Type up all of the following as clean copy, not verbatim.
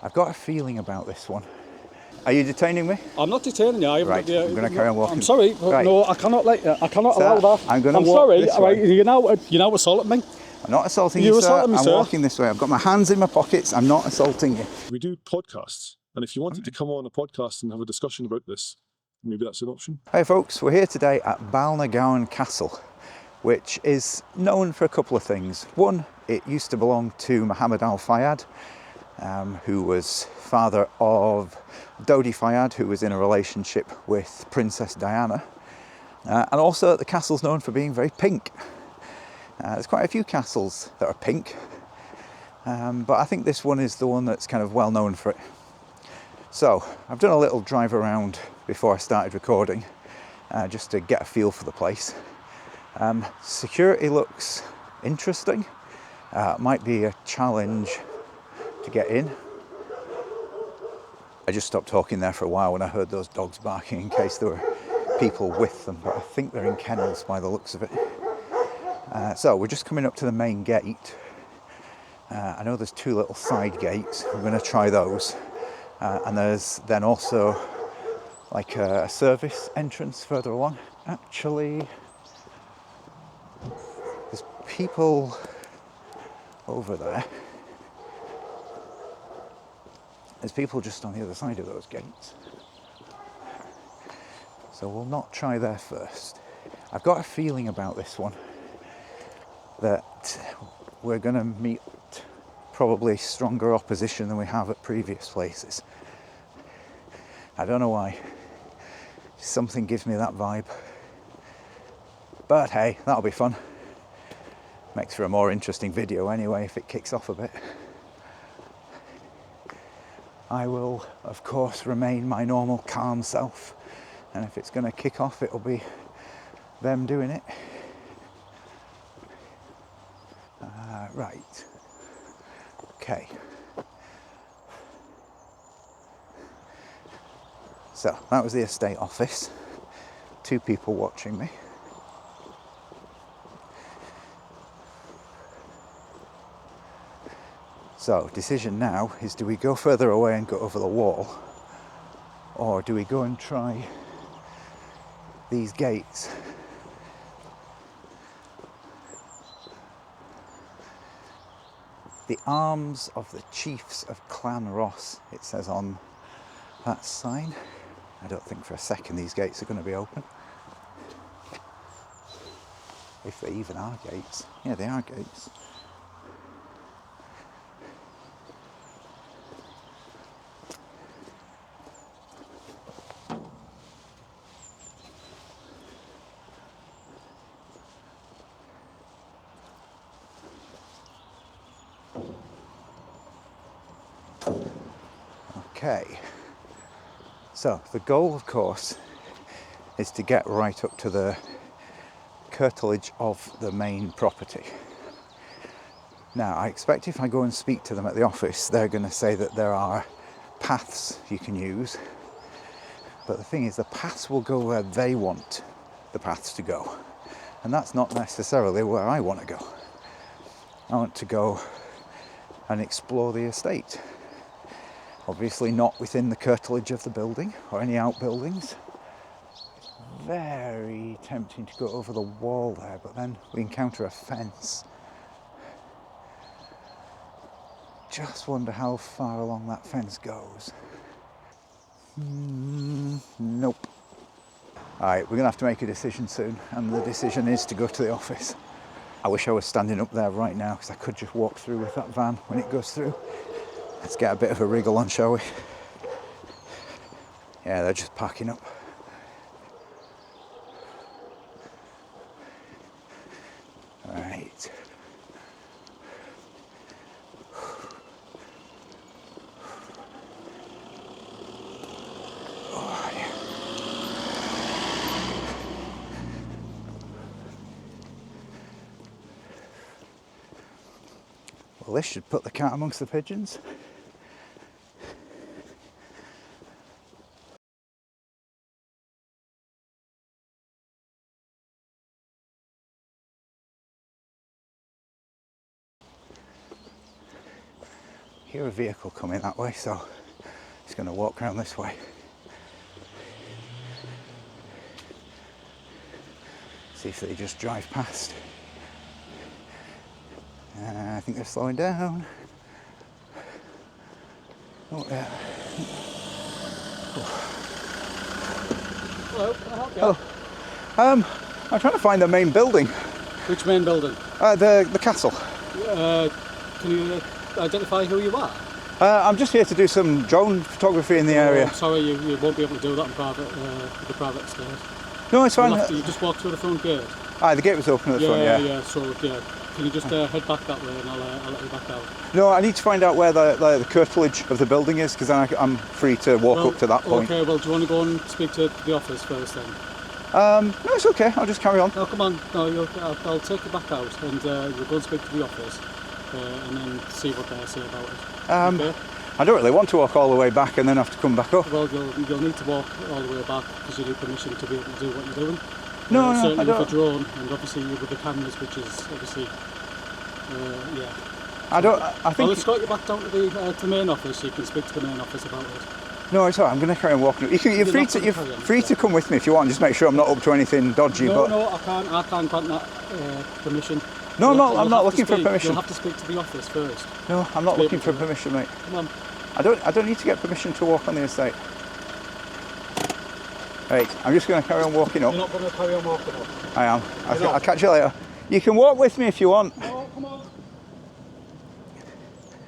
I've got a feeling about this one. Are you detaining me? I'm not detaining you. I haven't Right, got the, I'm going to carry on walking. I'm sorry, but right. no, I cannot let you. I cannot Sir, allow that. I'm going to walk sorry. this Right, way. you're now assaulting me. I'm not assaulting You're you, sir. assaulting me, I'm sir. walking this way. I've got my hands in my pockets. I'm not assaulting you. We do podcasts, and if you wanted to come on a podcast and have a discussion about this, maybe that's an option. Hey folks, we're here today at Balnagowan Castle, which is known for a couple of things. One, it used to belong to Muhammad al-Fayyad, who was father of Dodi Fayyad, who was in a relationship with Princess Diana. And also the castle's known for being very pink. There's quite a few castles that are pink, but I think this one is the one that's kind of well known for it. So I've done a little drive around before I started recording, just to get a feel for the place. Security looks interesting. Might be a challenge to get in. I just stopped talking there for a while when I heard those dogs barking in case there were people with them, but I think they're in kennels by the looks of it. So we're just coming up to the main gate. I know there's two little side gates. We're going to try those. And there's then also like a service entrance further along. Actually, there's people over there. There's people just on the other side of those gates. So we'll not try there first. I've got a feeling about this one that we're going to meet probably stronger opposition than we have at previous places. I don't know why. Something gives me that vibe. But hey, that'll be fun. Makes for a more interesting video anyway if it kicks off a bit. I will, of course, remain my normal calm self. And if it's going to kick off, it'll be them doing it. Right. Okay. So that was the estate office. Two people watching me. So decision now is, do we go further away and go over the wall, or do we go and try these gates? The arms of the chiefs of Clan Ross, it says on that sign. I don't think for a second these gates are going to be open. If they even are gates. Yeah, they are gates. Okay. So the goal, of course, is to get right up to the curtilage of the main property. Now, I expect if I go and speak to them at the office, they're going to say that there are paths you can use. But the thing is, the paths will go where they want the paths to go. And that's not necessarily where I want to go. I want to go and explore the estate. Obviously not within the curtilage of the building or any outbuildings. It's very tempting to go over the wall there, but then we encounter a fence. Just wonder how far along that fence goes. Nope. Alright, we're going to have to make a decision soon, and the decision is to go to the office. I wish I was standing up there right now, because I could just walk through with that van when it goes through. Let's get a bit of a wriggle on, shall we? Yeah, they're just packing up. Right. Oh, yeah. Well, this should put the cat amongst the pigeons. hear a vehicle coming that way, so just going to walk around this way. See if they just drive past. I think they're slowing down. Oh, yeah. Hello, can I help you? Oh, I'm trying to find the main building. Which main building? The castle. Can you identify who you are? I'm just here to do some drone photography in the area. I'm sorry, you won't be able to do that in private, with the private estate. No, it's fine. You just walk through the front gate. The gate was open at the front, yeah. So, yeah. Can you just head back that way and I'll let you back out? No, I need to find out where the curtilage of the building is, because then I'm free to walk up to that point. Okay, well, do you want to go and speak to the office first then? No, it's okay. I'll just carry on. No, come on. No, I'll take you back out and we'll go and speak to the office and then see what they say about it. Okay? I don't really want to walk all the way back and then have to come back up. Well, you'll need to walk all the way back because you need permission to be able to do what you're doing. No, certainly I don't. with the drone and obviously with the cameras, which is obviously, yeah. I don't. I think. Well, let's got you back down to the main office so you can speak to the main office about it. No, it's alright. I'm going to carry on walking. You're free to come with me if you want. Just make sure I'm not up to anything dodgy. No, but no, I can't grant that permission. No, I'm not looking for permission. You'll have to speak to the office first. No, I'm not looking for permission, mate. Come on. I don't need to get permission to walk on the estate. Right, I'm just going to carry on walking up. You're not going to carry on walking up? I am. I'll catch you later. You can walk with me if you want. No, come on.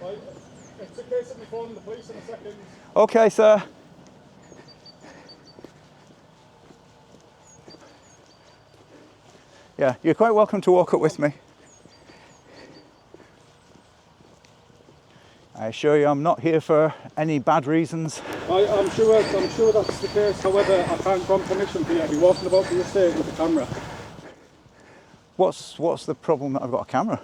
Right, it's a case of me phoning the police in a second. Okay, sir. Yeah, you're quite welcome to walk up with me. I assure you I'm not here for any bad reasons. I'm sure that's the case. However, I can't grant permission for you to be walking about the estate with a camera. What's the problem that I've got a camera?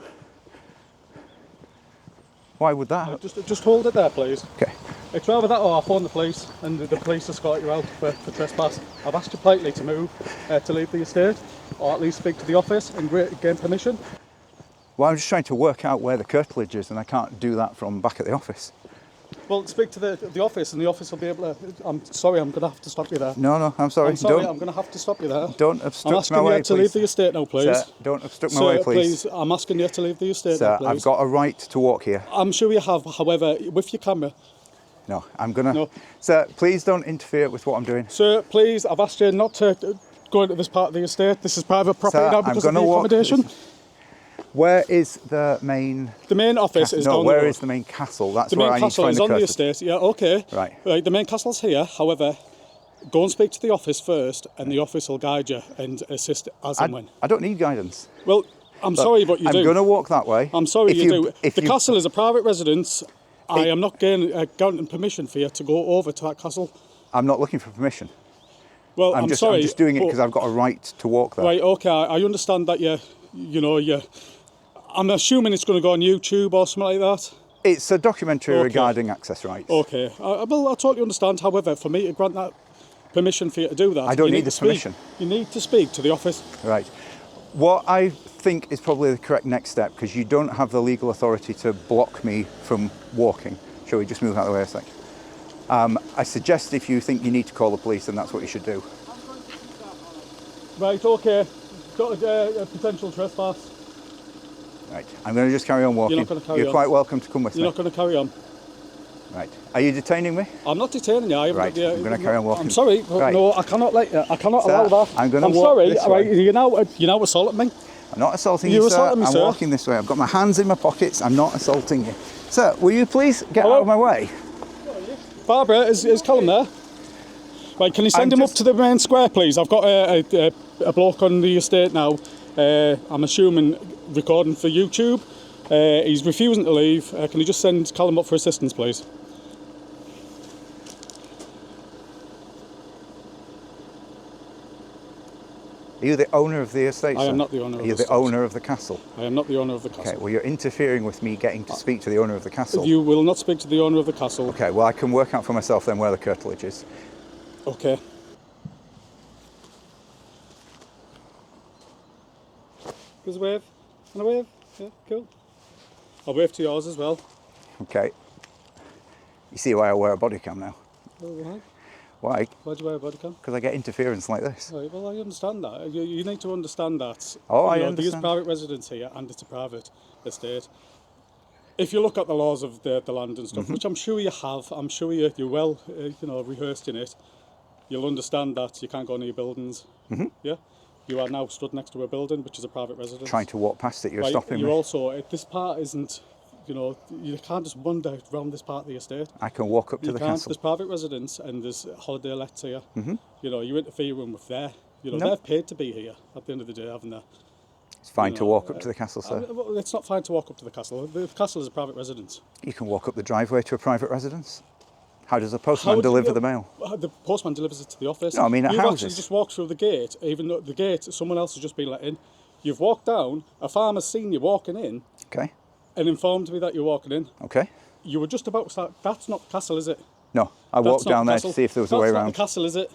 Why would that? Just hold it there, please. Okay. It's rather that or I'll phone the police and the police escort you out for trespass. I've asked you politely to move, to leave the estate, or at least speak to the office and gain permission. Well, I'm just trying to work out where the curtilage is, and I can't do that from back at the office. Well, speak to the office, and the office will be able to. I'm sorry, I'm going to have to stop you there. No, I'm sorry. I'm sorry, I'm going to have to stop you there. Don't obstruct my way, please. I'm asking you to leave the estate now, please. Sir, don't obstruct my way, please. I'm asking you to leave the estate Sir, now, please. I've got a right to walk here. I'm sure you have, however, with your camera. No, I'm going to... No. Sir, please don't interfere with what I'm doing. Sir, please, I've asked you not to go into this part of the estate. This is private property now because of the accommodation. Where is the main... The main office is down the road. Where is the main castle? That's where I need to find the main castle is on the curtilage. estate. Yeah, okay. Right. The main castle's here. However, go and speak to the office first, and the office will guide you and assist as and when. I don't need guidance. Well, I'm sorry, but you do. I'm going to walk that way. I'm sorry, you do. The castle is a private residence. I am not granting permission for you to go over to that castle. I'm not looking for permission. Well, I'm sorry. I'm just doing it because I've got a right to walk there. Right, okay. I understand that I'm assuming it's going to go on YouTube or something like that. It's a documentary regarding access rights. Okay. Well, I totally understand. However, for me to grant that permission for you to do that... I don't need this permission. You need to speak to the office. Right. What I think is probably the correct next step, because you don't have the legal authority to block me from walking. Shall we just move out of the way a sec? I suggest if you think you need to call the police, then that's what you should do. Right, okay. Got a potential trespass. Right, I'm going to just carry on walking. You're not going to carry on. You're quite welcome to come with me. You're not going to carry on. Right. Are you detaining me? I'm not detaining you. Right, I'm going to carry on walking. I'm sorry, but right. No, I cannot let you. I cannot allow that. I'm going to walk sorry, this right, way. you're now assaulting me. I'm not assaulting you, sir. Assaulting me, I'm sir. walking this way. I've got my hands in my pockets. I'm not assaulting you. Sir, will you please get out of my way? Barbara, is Callum there? Right, can you send him up to the main square, please? I've got a bloke on the estate now. I'm assuming recording for YouTube. He's refusing to leave. Can you just send Callum up for assistance, please? Are you the owner of the estate, sir? I am not the owner of the estate. Are you the owner of the castle? I am not the owner of the castle. Okay, well, you're interfering with me getting to speak to the owner of the castle. You will not speak to the owner of the castle. Okay, well, I can work out for myself then where the curtilage is. Okay. Give us a wave. And a wave. Yeah, cool. I'll wave to yours as well. Okay. You see why I wear a body cam now? Oh, why? Why? Why do you wear a body cam? Because I get interference like this. Right, well, I understand that. You need to understand that. Oh, I There's understand. private residence here, and it's a private estate. If you look at the laws of the land and stuff, which I'm sure you have, I'm sure you're well, rehearsed in it, you'll understand that you can't go near buildings. Yeah, you are now stood next to a building, which is a private residence. Trying to walk past it, you're Right, stopping you me. also, this part isn't, you can't just wander around this part of the estate. I can walk up to You the can't. castle. There's private residence and there's holiday lets here. You interfere with their. No. They've paid to be here at the end of the day, haven't they? It's fine to walk up to the castle, sir. Well, it's not fine to walk up to the castle. The castle is a private residence. You can walk up the driveway to a private residence. How does a postman deliver the mail? The postman delivers it to the office. No, I mean at You've houses. actually just walked through the gate, even though the gate, someone else has just been let in. You've walked down, a farmer's seen you walking in Okay. and informed me that you're walking in. Okay. You were just about to start. That's not the castle, is it? No, I walked That's not down the there castle. to see if there was a way That's not around. the castle, is it?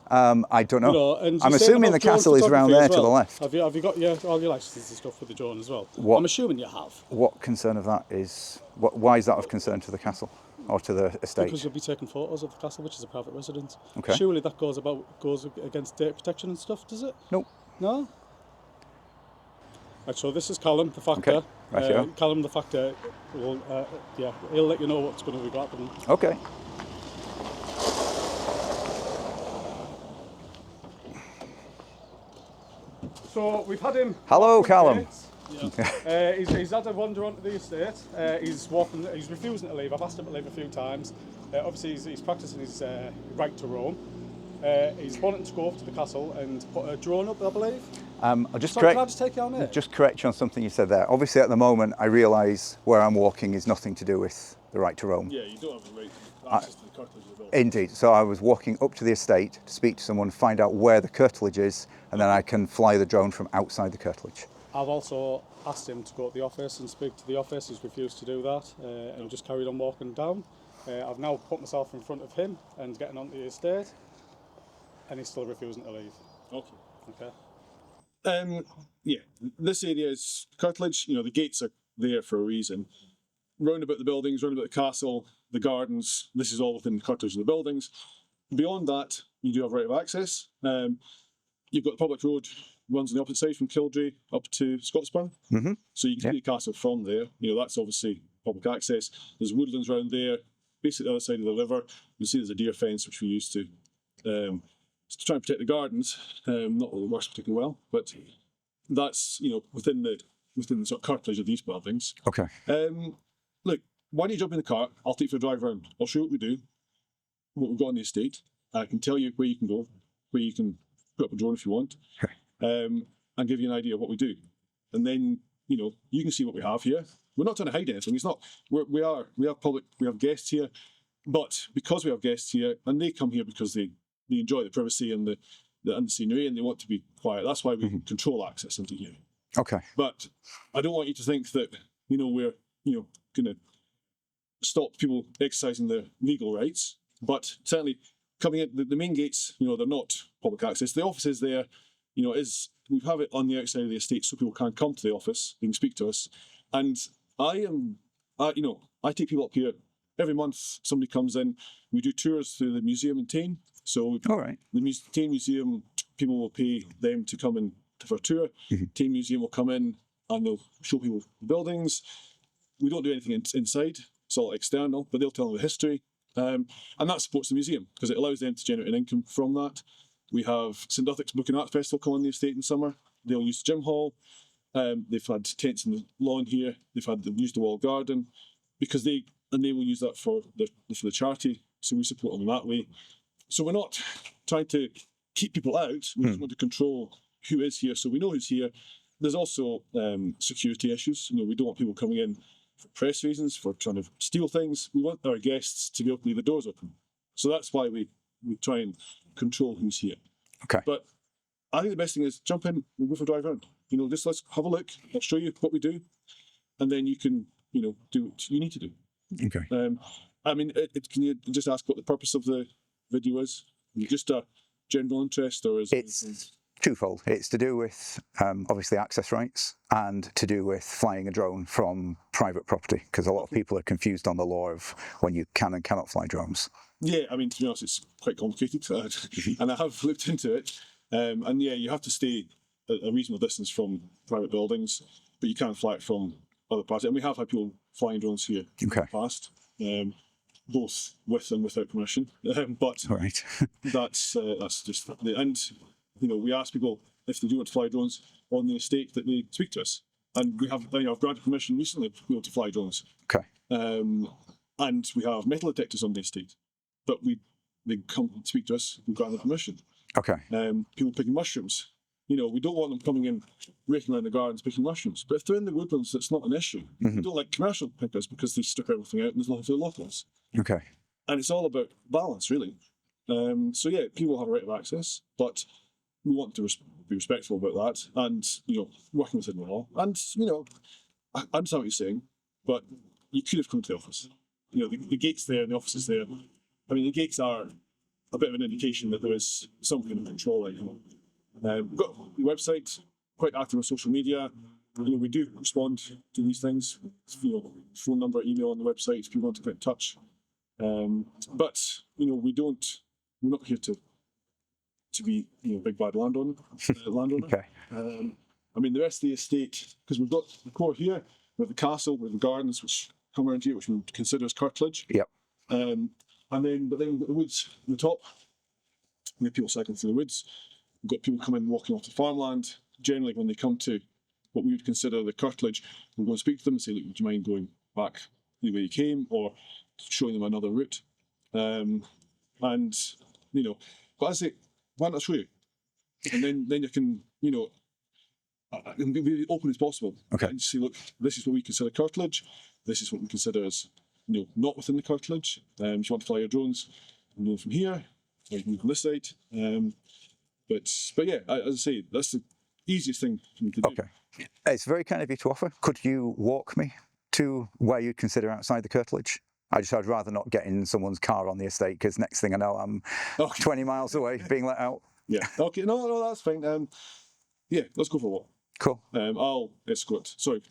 I don't know. And I'm you're saying assuming the about drone castle is around photography there as to the well. left. Have you got all your licenses and stuff with the drone as well? What? I'm assuming you have. What concern of that is? Why is that of concern to the castle or to the estate? Because you'll be taking photos of the castle, which is a private residence. Okay. Surely that goes against data protection and stuff, does it? Nope. No? Right, so this is Callum, the factor. Okay. Right, Callum, the factor, will, he'll let you know what's going to be happening. Okay. So we've had him. Hello, walk through the Callum. gates. He's had a wander onto the estate. He's refusing to leave. I've asked him to leave a few times. Obviously, he's practicing his right to roam. He's wanting to go up to the castle and put a drone up, I believe. I'll just So correct. can I just take you on it? Just correct you on something you said there. Obviously, at the moment, I realise where I'm walking is nothing to do with the right to roam. Yeah, you don't have the right access to the curtilage of the building. Indeed. So I was walking up to the estate to speak to someone, find out where the curtilage is, and then I can fly the drone from outside the curtilage. I've also asked him to go to the office and speak to the office. He's refused to do that and just carried on walking down. I've now put myself in front of him and getting onto the estate, and he's still refusing to leave. Okay. Okay. Yeah, this area is curtilage. The gates are there for a reason. Round about the buildings, round about the castle, the gardens, this is all within the curtilage of the buildings. Beyond that, you do have right of access. You've got the public road runs on the opposite side from Kildray up to Scottsburn. Mm-hmm. So you can see the castle from there. That's obviously public access. There's woodlands around there, basically the other side of the river. You see there's a deer fence, which we used to try and protect the gardens. Not that it works particularly well, but that's within the sort of curtilage of these buildings. Okay. Look, why don't you jump in the car? I'll take you for a drive around. I'll show you what we do, what we've got on the estate. I can tell you where you can go, where you can put up a drone if you want, and give you an idea of what we do. And then you can see what we have here. We're not trying to hide anything. It's not. We have guests here, but because we have guests here, and they come here because they enjoy the privacy and the scenery, and they want to be quiet. That's why we control access into here. Okay. But I don't want you to think that we're going to stop people exercising their legal rights. But certainly coming in the main gates, they're not public access. The office is there. We have it on the outside of the estate so people can come to the office. They can speak to us. And I take people up here every month. Somebody comes in. We do tours through the museum in Tain. So All right. the Tain Museum, people will pay them to come in for a tour. Tain Museum will come in and they'll show people the buildings. We don't do anything inside. It's all external, but they'll tell them the history. And that supports the museum because it allows them to generate an income from that. We have St Duthic's Book and Art Festival come on the estate in summer. They'll use the gym hall. They've had tents in the lawn here. They've used the walled garden because they will use that for the charity. So we support them that way. So we're not trying to keep people out. We just want to control who is here, so we know who's here. There's also security issues. We don't want people coming in for press reasons, for trying to steal things. We want our guests to be able to leave the doors open. So that's why we try and control who's here. Okay. But I think the best thing is jump in and go for a drive around. Just let's have a look. I'll show you what we do, and then you can do what you need to do. Okay. Can you just ask what the purpose of the video is? Just a general interest, or is It's twofold. It's to do with obviously access rights and to do with flying a drone from private property? Because a lot of people are confused on the law of when you can and cannot fly drones. Yeah, I mean, to be honest, it's quite complicated, and I have looked into it. And yeah, you have to stay a reasonable distance from private buildings, but you can fly it from other parts. And we have had people flying drones here in the past, both with and without permission. But Right. that's just and we ask people if they do want to fly drones on the estate that they speak to us, and we have I've granted permission recently for people to fly drones. Okay. And we have metal detectors on the estate, but they come and speak to us. We grant them permission. Okay. People picking mushrooms. We don't want them coming in, raking around the gardens picking mushrooms. But if they're in the woodlands, it's not an issue. We don't like commercial pickers because they strip everything out and there's nothing for the locals. Okay. And it's all about balance, really. So yeah, people have a right of access, but we want to be respectful about that, and working within the law. And I understand what you're saying, but you could have come to the office. The gate's there, and the office is there. I mean, the gates are a bit of an indication that there is some kind of control. We've got the website, quite active on social media. We do respond to these things. Phone number, email on the website if people want to get in touch. But we're not here to be big bad landowner. Okay. I mean, the rest of the estate, because we've got the core here, we have the castle, we have the gardens which come around here, which we consider as curtilage. Yep. But then we've got the woods on the top. We have people cycling through the woods. We've got people coming walking off the farmland. Generally, when they come to what we would consider the curtilage, we'll go and speak to them and say, look, would you mind going back the way you came, or showing them another route? But I say, why not show you? And then you can, and be open as possible. Okay. And say, look, this is what we consider curtilage. This is what we consider as, not within the curtilage. If you want to fly your drones, from here, or you can go from this side. But yeah, as I say, that's the easiest thing for me to do. Okay. It's very kind of you to offer. Could you walk me to where you'd consider outside the curtilage? I'd rather not get in someone's car on the estate, because next thing I know, I'm 20 miles away being let out. Yeah. Okay. No, that's fine. Yeah, let's go for a walk. Cool. I'll escort. Sorry.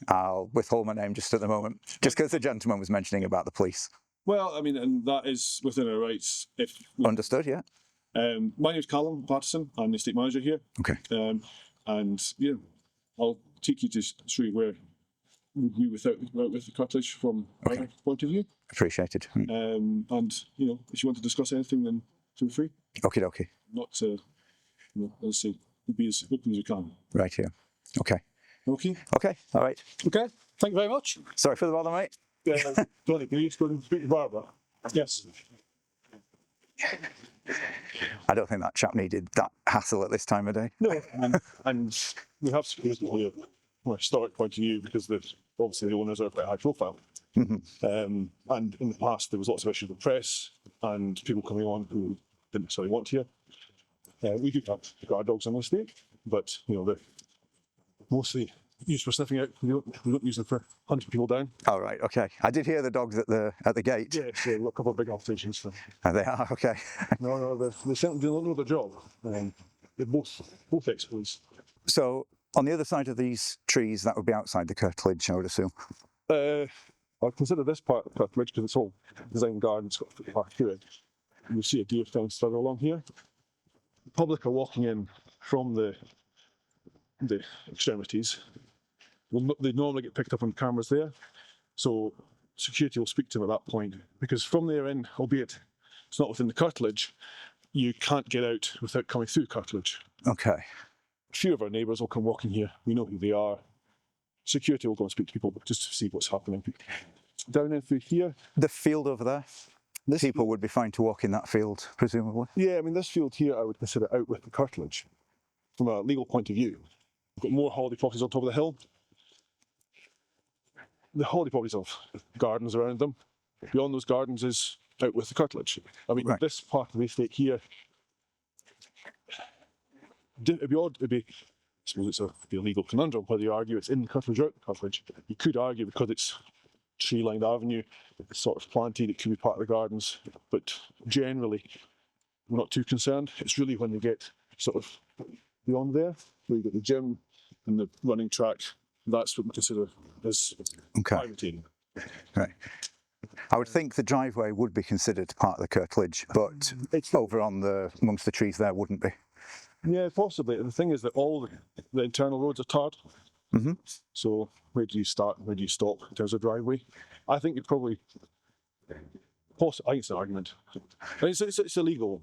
I'll withhold my name just at the moment, just because the gentleman was mentioning about the police. Well, I mean, and that is within our rights. Understood, yeah. My name's Callum Patterson. I'm the estate manager here. Okay. And I'll take you to show you where we with the curtilage from our point of view. Appreciated. And if you want to discuss anything, then feel free. Okie dokie. Not to, as I say, be as open as we can. Right here. Okay. Okay. Okay. All right. Okay, thank you very much. Sorry for the bother, mate. Tony, can you just go and speak to Barbara? Yes. I don't think that chap needed that hassle at this time of day. No, and we have security here from a historic point of view, because obviously the owners are quite high profile. And in the past there was lots of issues with press and people coming on who didn't necessarily want here. We do have guard dogs on the estate, but they're mostly used for sniffing out. We don't use them for hunting people down. All right. Okay. I did hear the dogs at the gate. Yeah, so we've got a couple of big altercations for them. Oh, they are okay. No, they certainly don't know their job. They're both experts. So on the other side of these trees, that would be outside the curtilage, I would assume. I'd consider this part of the curtilage because it's all designed gardens, got a park to it. And you see a deer fence further along here. The public are walking in from the extremities. They normally get picked up on cameras there, so security will speak to them at that point, because from there in, albeit it's not within the curtilage, you can't get out without coming through curtilage. Okay. A few of our neighbours will come walking here. We know who they are. Security will go and speak to people just to see what's happening. Down in through here. The field over there, people would be fine to walk in that field, presumably. Yeah, I mean, this field here I would consider out with the curtilage from a legal point of view. We've got more holiday properties on top of the hill. The holiday properties have gardens around them. Beyond those gardens is out with the curtilage. I mean, This part of the estate here, it'd be odd. I suppose it'd be a legal conundrum whether you argue it's in the curtilage or out the curtilage. You could argue because it's tree-lined avenue, it's sort of planted, it could be part of the gardens, but generally we're not too concerned. It's really when they get sort of beyond there, where you've got the gym and the running track, that's what we consider as Okay. private area. Right. I would think the driveway would be considered part of the curtilage, but over on amongst the trees there wouldn't be. Yeah, possibly. The thing is that all the internal roads are tarred. Mm-hmm. So where do you start? Where do you stop in terms of driveway? I think you'd probably. I think it's an argument. I mean, it's illegal.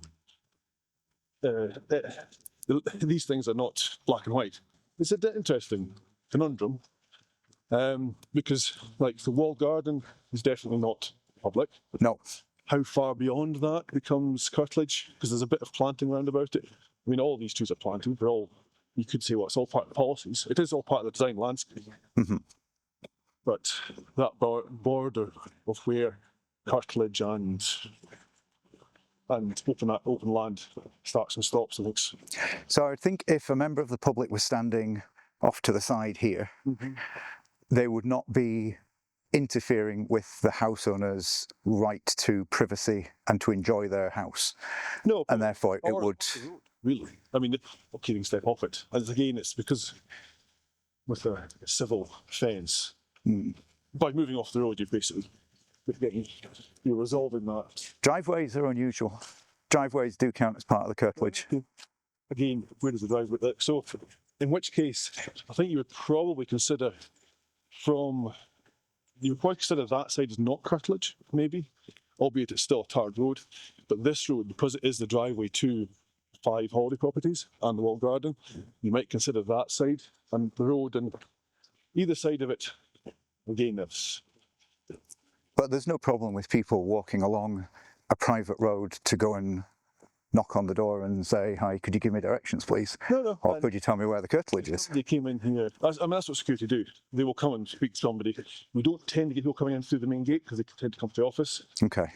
These things are not black and white. It's an interesting conundrum because, like, the walled garden is definitely not public. No. How far beyond that becomes curtilage? Because there's a bit of planting around about it. I mean, all these trees are planted. They're all, you could say, well, it's all part of the policies. It is all part of the design landscape. Mm-hmm. But that border of where curtilage and open land starts and stops, I think. So I think if a member of the public was standing off to the side here, they would not be interfering with the house owner's right to privacy and to enjoy their house. No, and therefore it would. Really, I mean, okay, they can step off it, and again, it's because with a civil fence, by moving off the road, you're resolving that. Driveways are unusual. Driveways do count as part of the curtilage. Again, where does the driveway look? So, in which case, I think you would probably consider that side as not curtilage, maybe, albeit it's still a tarred road. But this road, because it is the driveway to 5 holiday properties and the walled garden, you might consider that side, and the road and either side of it, again, that's. But there's no problem with people walking along a private road to go and knock on the door and say, "Hi, could you give me directions, please?" No. Or could you tell me where the curtilage is? They came in here. I mean, that's what security do. They will come and speak to somebody. We don't tend to get people coming in through the main gate because they tend to come to the office. Okay.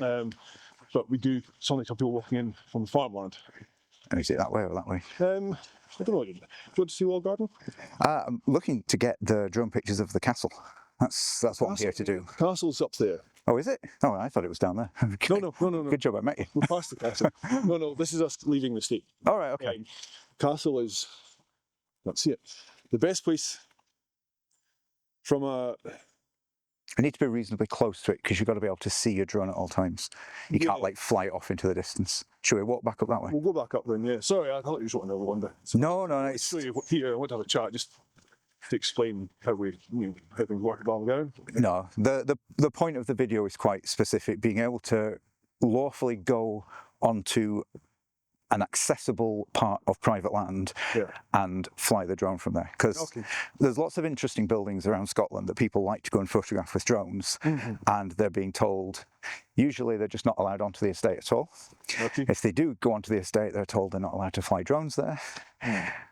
But we do sometimes have people walking in from the farmland. And is it that way or that way? I don't know. Do you want to see Walled Garden? I'm looking to get the drone pictures of the castle. That's what I'm here to do. Castle's up there. Oh, is it? Oh, I thought it was down there. No. Good job I met you. We're past the castle. No, this is us leaving the state. All right, okay. Castle is, let's see it. The best place from a. I need to be reasonably close to it because you've got to be able to see your drone at all times. You can't like fly it off into the distance. Should we walk back up that way? We'll go back up then, yeah. Sorry, I thought you just wanted another wander. No, Let's show you here. I want to have a chat just to explain how how things work at Balmagowan. No, the point of the video is quite specific, being able to lawfully go onto an accessible part of private land and fly the drone from there. Because there's lots of interesting buildings around Scotland that people like to go and photograph with drones, and they're being told, usually they're just not allowed onto the estate at all. If they do go onto the estate, they're told they're not allowed to fly drones there.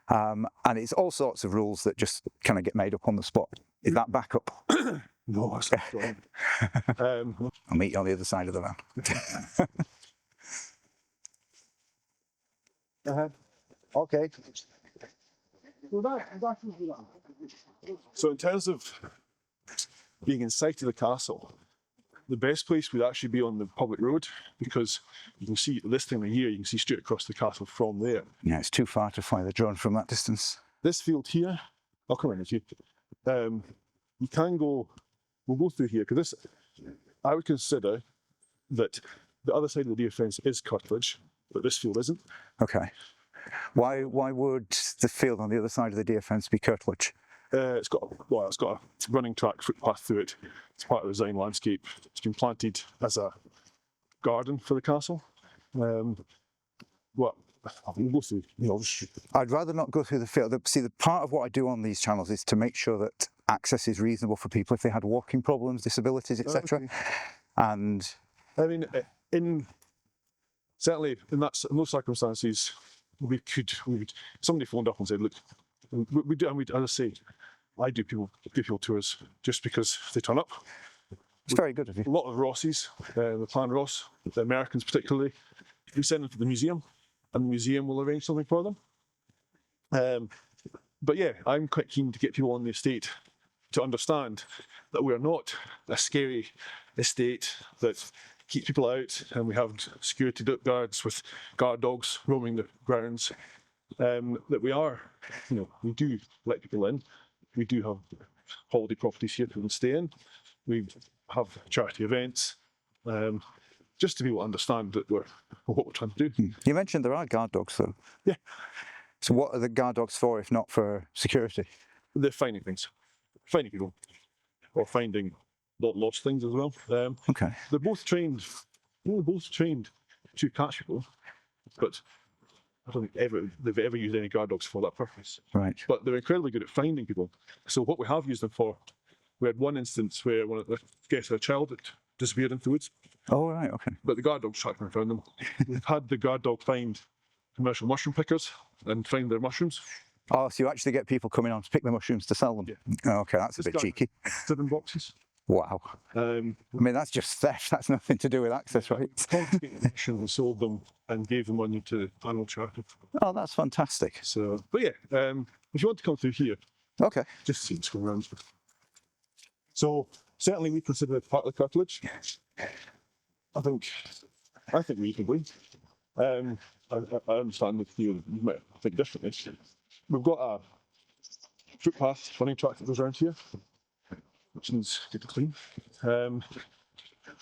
And it's all sorts of rules that just kind of get made up on the spot. Is that backup? No, that's not strong. I'll meet you on the other side of the van. Okay. So in terms of being inside of the castle, the best place would actually be on the public road because you can see this time of year, you can see straight across the castle from there. Yeah, it's too far to fly the drone from that distance. This field here, I'll come in with you. You can go, we'll go through here because this, I would consider that the other side of the deer fence is curtilage, but this field isn't. Okay. Why would the field on the other side of the deer fence be curtilage? It's got a running track footpath through it. It's part of the design landscape. It's been planted as a garden for the castle. We'll go through, I'd rather not go through the field. See, the part of what I do on these channels is to make sure that access is reasonable for people if they had walking problems, disabilities, etc. And I mean, certainly in those circumstances, somebody phoned up and said, look, we do, and as I say, I do give people tours just because they turn up. It's very good of you. A lot of Rosses, the Clan Ross, the Americans particularly, we send them to the museum, and the museum will arrange something for them. But yeah, I'm quite keen to get people on the estate to understand that we're not a scary estate that keeps people out, and we have security guards with guard dogs roaming the grounds. That we are, we do let people in. We do have holiday properties here people can stay in. We have charity events, just to be able to understand that what we're trying to do. You mentioned there are guard dogs, though. Yeah, So what are the guard dogs for, if not for security? they're finding things, finding people, or finding lost things as well. Okay. They're both trained. They're both trained to catch people, but I don't think they've ever used any guard dogs for that purpose. Right. But they're incredibly good at finding people. So what we have used them for, we had one instance where one of the guests had a child that disappeared into the woods, Oh, right. Okay. but the guard dogs tracked them and found them. We've had the guard dog find commercial mushroom pickers and find their mushrooms. Oh, so you actually get people coming on to pick the mushrooms to sell them? Yeah. Oh, okay, that's a bit guy- cheeky. 7 boxes. Wow. I mean, that's just theft. That's nothing to do with access, right? Confiscated the mushrooms and sold them and gave the money to animal charity. Oh, that's fantastic. So, but yeah, if you want to come through here, Okay. just see what's going around. So certainly we consider it part of the curtilage. I think reasonably. I understand that you might think differently. We've got a footpath running track that goes around here, which needs good to clean.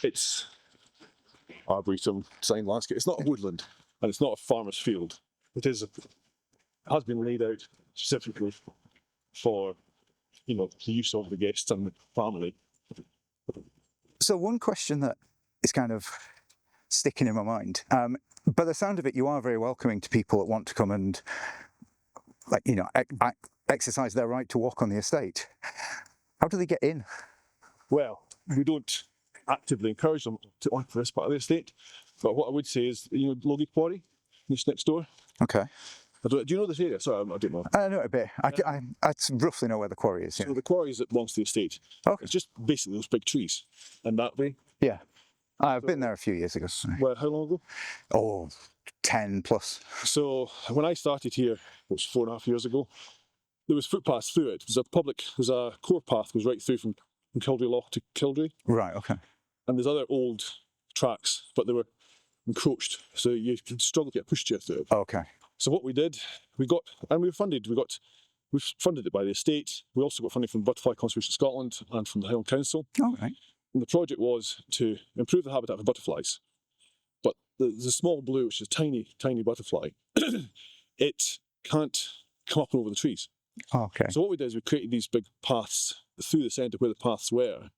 It's arboretum, design landscape. It's not a woodland, and it's not a farmer's field. It has been laid out specifically for the use of the guests and the family. So one question that is kind of sticking in my mind, by the sound of it, you are very welcoming to people that want to come and, exercise their right to walk on the estate. How do they get in? Well, we don't actively encourage them to onto this part of the estate, but what I would say is, Logie Quarry, just next door. Okay. Do you know this area? Sorry, I don't know. I know it a bit. I roughly know where the quarry is. Yeah. So the quarry is that belongs to the estate. Okay. It's just basically those big trees, and that way. Yeah. I've been there a few years ago. Well, how long ago? Oh, 10 plus. So when I started here, it was 4.5 years ago, there was footpaths through it. There's a core path goes right through from Kildree Loch to Kildree. Right, okay. And there's other old tracks, but they were encroached, so you could struggle to get a pushchair through it. Okay. So what we did, we funded it by the estate. We also got funding from Butterfly Conservation Scotland and from the Highland Council. All right. And the project was to improve the habitat for butterflies. But the small blue, which is a tiny, tiny butterfly, it can't come up and over the trees. Okay. So what we did is we created these big paths through the centre where the paths were.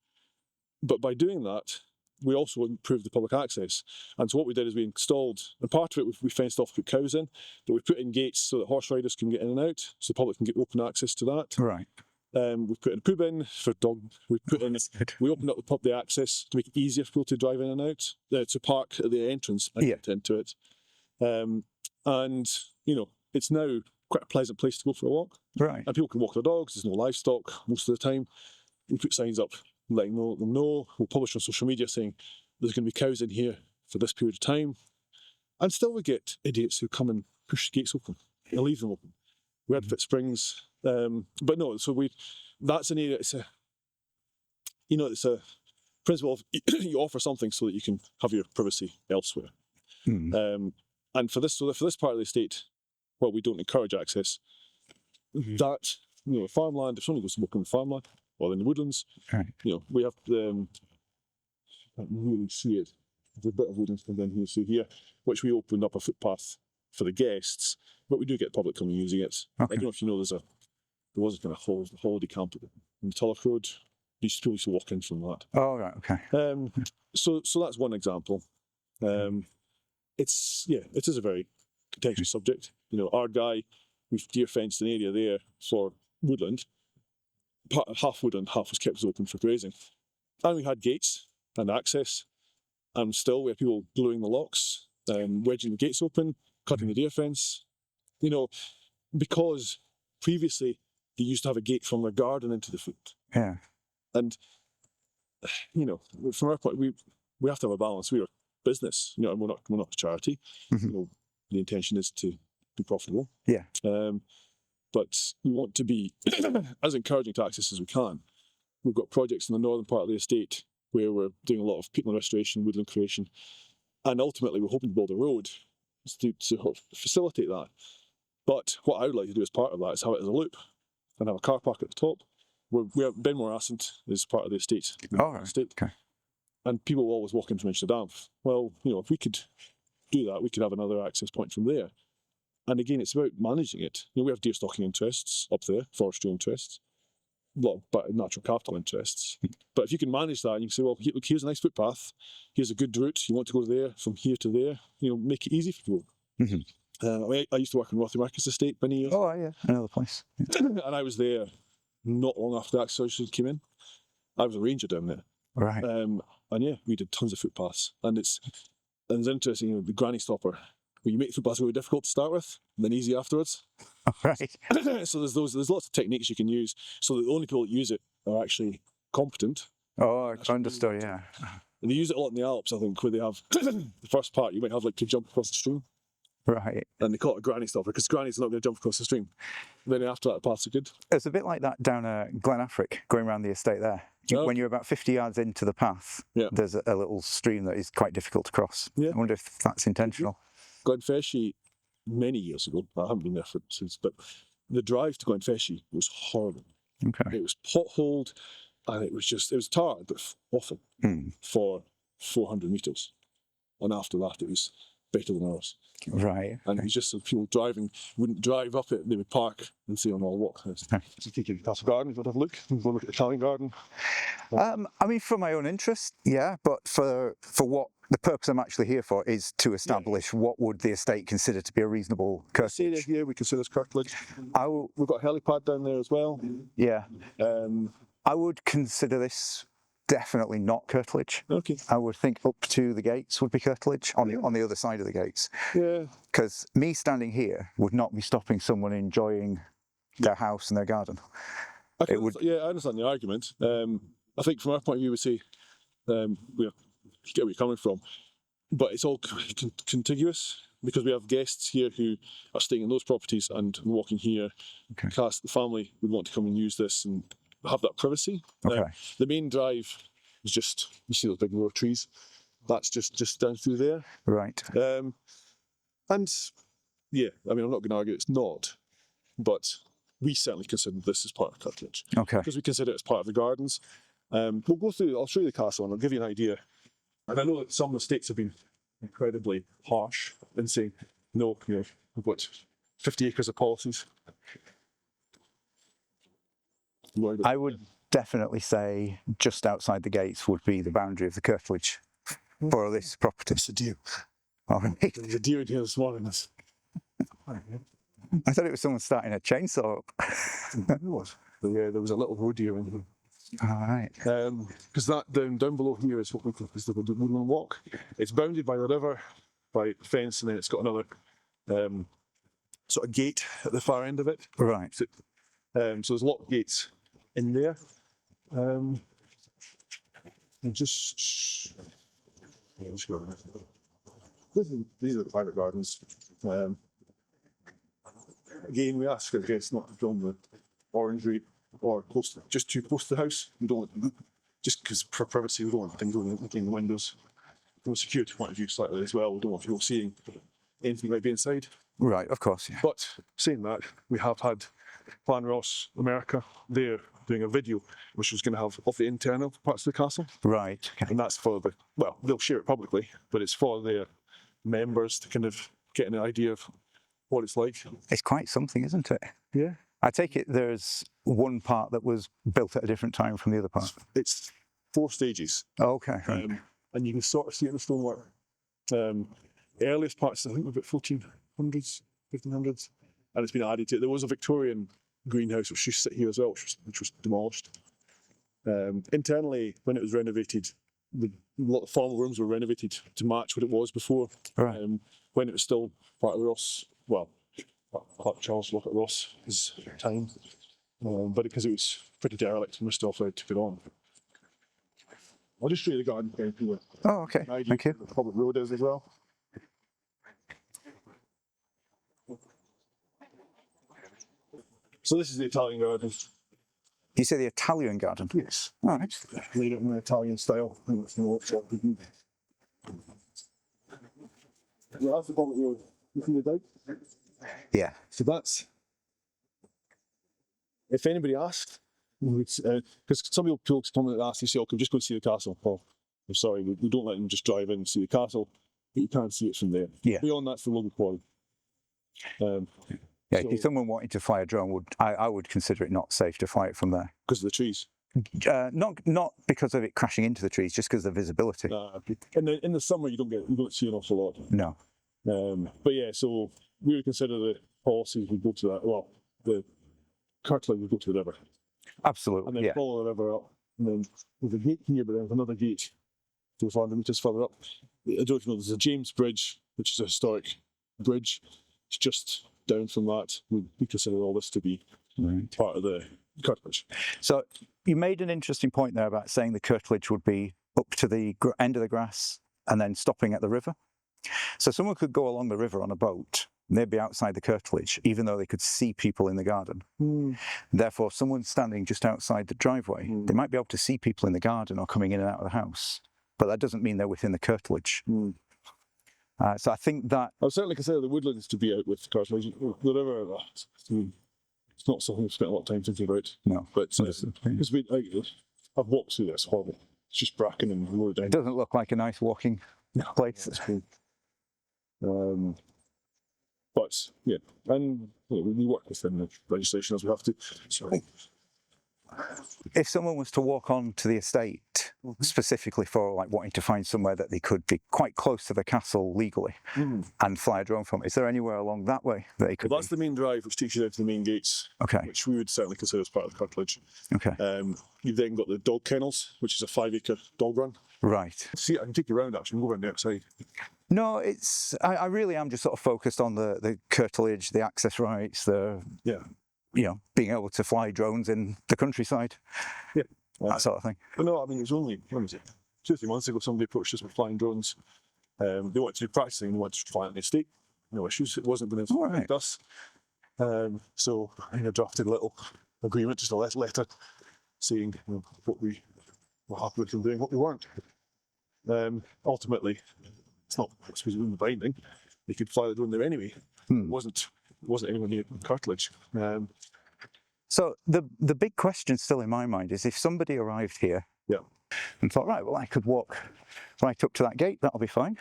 But by doing that, we also improved the public access. And so what we did is we installed, and part of it we fenced off, put cows in, but we put in gates so that horse riders can get in and out, so the public can get open access to that. Right. We put in a poo bin for dog. We opened up the access to make it easier for people to drive in and out, to park at the entrance and get into it. And it's now quite a pleasant place to go for a walk. Right. And people can walk their dogs. There's no livestock most of the time. We put signs up letting them know. We'll publish on social media saying there's going to be cows in here for this period of time. And still we get idiots who come and push the gates open and leave them open. We had Fitzsprings, but no. So that's an area. It's a principle of you offer something so that you can have your privacy elsewhere. And for this part of the estate, well, we don't encourage access. That farmland. If somebody goes to walk on the farmland or in the woodlands, right. We have can't really see it. There's a bit of woodlands down here, so here, which we opened up a footpath for the guests, but we do get public coming using it. Okay. I don't know if you know, there was a kind of holiday camp in Tulloch Road. People used to walk in from that. Oh, right, okay. So that's one example. It is a very contentious subject. Our guy, we've deer fenced an area there for woodland. Half woodland, half was kept open for grazing. And we had gates and access. And still we have people gluing the locks, wedging the gates open, cutting the deer fence. Because previously they used to have a gate from their garden into the foot. Yeah. And, from our point, we have to have a balance. We are business, and we're not a charity. Mm-hmm. The intention is to be profitable. Yeah. But we want to be as encouraging to access as we can. We've got projects in the northern part of the estate where we're doing a lot of peatland restoration, woodland creation, and ultimately we're hoping to build a road to facilitate that. But what I would like to do as part of that is have it as a loop and have a car park at the top Benmore Ascent is part of the estate. Oh, right. Estate. Okay. And people will always walk information to Banff. Well, if we could do that, we could have another access point from there. And again, it's about managing it. We have deer stalking interests up there, forestry interests, but natural capital interests. But if you can manage that, and you can say, well, look, here's a nice footpath, here's a good route, you want to go there, from here to there, make it easy for people. Mm-hmm. I used to work in Rothy Marcus Estate many years. Oh, yeah, another place. Yeah. And I was there not long after the access came in. I was a ranger down there. Right. And yeah, we did tons of footpaths. And it's interesting, the granny stopper, where you make footpaths really difficult to start with, and then easy afterwards. Right. So there's lots of techniques you can use, so that the only people that use it are actually competent. Oh, I understood, yeah. And they use it a lot in the Alps, I think, where they have the first part, you might have to jump across the stream. Right. And they call it a granny stopper, because grannies are not going to jump across the stream. Then after that, the paths are good. It's a bit like that down Glen Affric, going around the estate there. When you're about 50 yards into the path, there's a little stream that is quite difficult to cross. Yeah. I wonder if that's intentional. Glenfeshie, many years ago, I haven't been there since, but the drive to Glenfeshie was horrible. Okay. It was potholed, and it was tarred, but often for 400 metres. And after that, it was better than ours. Right. And it was just people driving, wouldn't drive up it, they would park and say, I'll walk. So you take you to Castle Garden, you want to have a look? You want to look at the Italian Garden? I mean, for my own interest, yeah, but for what the purpose I'm actually here for is to establish what would the estate consider to be a reasonable curtilage. Here we consider this curtilage. We've got a helipad down there as well. Yeah. I would consider this definitely not curtilage. Okay. I would think up to the gates would be curtilage on the other side of the gates. Yeah. Because me standing here would not be stopping someone enjoying their house and their garden. I understand the argument. I think from our point of view, we say we get where you're coming from, but it's all contiguous, because we have guests here who are staying in those properties and walking here. Okay. The family would want to come and use this and have that privacy. Okay. The main drive is just, you see those big row of trees, that's just down through there. Right. And yeah, I mean, I'm not going to argue it's not, but we certainly consider this as part of curtilage. Okay. Because we consider it as part of the gardens. We'll go through, I'll show you the castle and I'll give you an idea. And I know that some estates have been incredibly harsh in saying, no, we've got 50 acres of policies. I would definitely say just outside the gates would be the boundary of the curtilage for this property. It's a deer. All right. There's a deer in here this morning. I thought it was someone starting a chainsaw up. It was. But yeah, there was a little roe deer in here. All right. Because that down below here is what we call the Woodland Walk. It's bounded by the river, by a fence, and then it's got another sort of gate at the far end of it. Right. So there's lock gates in there. And just go. These are the private gardens. Again, we ask our guests not to film the orangery or just too close to the house. We don't want, just because for privacy, we don't want things going in the windows. From a security point of view, slightly as well, we don't want people seeing anything might be inside. Right, of course, yeah. But saying that, we have had Plan Ross America there doing a video which was going to have of the internal parts of the castle. Right. Okay. And that's for they'll share it publicly, but it's for their members to kind of get an idea of what it's like. It's quite something, isn't it? Yeah. I take it there's one part that was built at a different time from the other part. It's 4 stages. Oh, okay. Right. And you can sort of see it in the stonework. The earliest parts, I think, were about 1400s, 1500s, and it's been added to it. There was a Victorian greenhouse which used to sit here as well, which was demolished. Internally, when it was renovated, a lot of formal rooms were renovated to match what it was before. Right. When it was still part of Ross, Charles Lockett Ross' time, but because it was pretty derelict, and Mr. Offload took it on. I'll just show you the garden again. Oh, okay. Thank you. The public road is as well. So this is the Italian garden. You say the Italian garden? Yes. All right. Laid it in an Italian style. I think it's the workshop. Yeah, that's the public road. You see the dike? Yeah. So that's, if anybody asked, Because some people come and ask, you say, "Oh, can we just go and see the castle?" Well, I'm sorry, we don't let them just drive in and see the castle, but you can't see it from there. Yeah. Beyond that's the local quarry. Yeah, if someone wanted to fly a drone, I would consider it not safe to fly it from there. Because of the trees. Not because of it crashing into the trees, just because of the visibility. In the summer, you don't see an awful lot. No. But yeah, so we would consider the policies would go to that. Well, the curtling would go to the river. Absolutely. And then yeah. follow the river up. And then there's a gate here, but there's another gate 400 metres further up. I don't know if you know, there's a James Bridge, which is a historic bridge. It's just down from that. We consider all this to be part of the curtilage. So you made an interesting point there about saying the curtilage would be up to the end of the grass and then stopping at the river. So someone could go along the river on a boat, and they'd be outside the curtilage, even though they could see people in the garden. Therefore, someone standing just outside the driveway, they might be able to see people in the garden or coming in and out of the house, but that doesn't mean they're within the curtilage. So I think that... I would certainly consider the woodlands to be out with cartilage. The river, it's not something we've spent a lot of time thinking about. No. But because I've walked through this, horrible. It's just bracken and road down. It doesn't look like a nice walking place. That's cool. But yeah, and we work within the legislation as we have to. Sorry. If someone was to walk on to the estate, specifically for like wanting to find somewhere that they could be quite close to the castle legally and fly a drone from, is there anywhere along that way that they could? Well, that's the main drive, which takes you down to the main gates. Okay. Which we would certainly consider as part of the curtilage. Okay. You've then got the dog kennels, which is a 5-acre dog run. Right. See, I can take you around actually and go around the outside. No, I really am just sort of focused on the curtilage, the access rights, being able to fly drones in the countryside. Yeah. That sort of thing. But no, I mean, it was only, when was it? 2 or 3 months ago, somebody approached us with flying drones. They wanted to do practicing, they wanted to fly on the estate. No issues, it wasn't going to affect us. So I drafted a little agreement, just a letter saying what we were happy with them doing, what we weren't. Ultimately, it's not, I suppose, in the binding. They could fly the drone there anyway. It wasn't anywhere near curtilage. So the big question still in my mind is, if somebody arrived here and thought, right, well, I could walk right up to that gate, that'll be fine.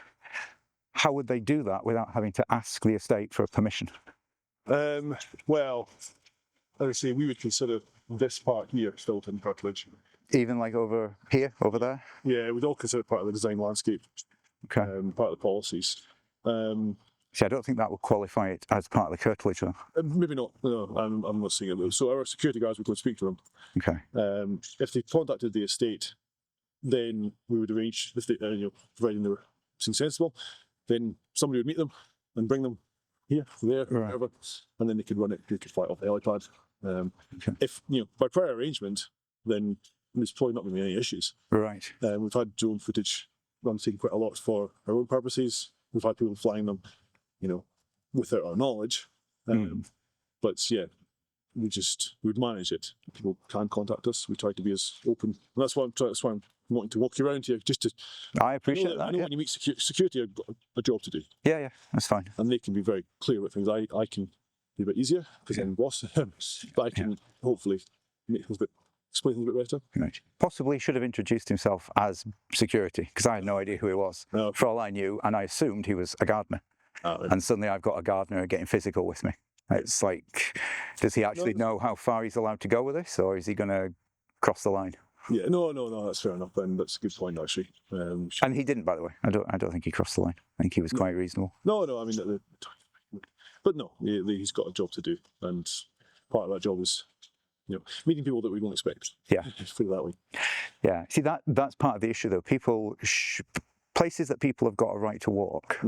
How would they do that without having to ask the estate for permission? Well, as I say, we would consider this part here still in curtilage. Even like over here, over there? Yeah, we'd all consider it part of the design landscape. Okay. Part of the policies. See, I don't think that would qualify it as part of the curtilage, though. Maybe not. No, I'm not seeing it. So our security guards would go and speak to them. Okay. If they contacted the estate, then we would arrange, if they, providing they were seeing sensible, then somebody would meet them and bring them here, there, wherever, and then they could run it. They could fly it off the helipad. If by prior arrangement, then there's probably not going to be any issues. Right. We've had drone footage taken quite a lot for our own purposes. We've had people flying them, without our knowledge. But yeah, we'd manage it. People can contact us. We try to be as open, and that's why I'm wanting to walk you around here, just to. I appreciate that. I know when you meet security, I've got a job to do. Yeah, that's fine. And they can be very clear about things. I can be a bit easier because I'm the boss, but I can hopefully make things explain things a bit better. Right. Possibly should have introduced himself as security, because I had no idea who he was. No. For all I knew, and I assumed he was a gardener. Right. And suddenly I've got a gardener getting physical with me. It's like, does he actually know how far he's allowed to go with this, or is he going to cross the line? Yeah, no, that's fair enough, and that's a good point actually. And he didn't, by the way. I don't think he crossed the line. I think he was quite reasonable. No, I mean, but no, he's got a job to do, and part of that job is, meeting people that we don't expect. Yeah, put it that way. Yeah, see that's part of the issue though. Places that people have got a right to walk.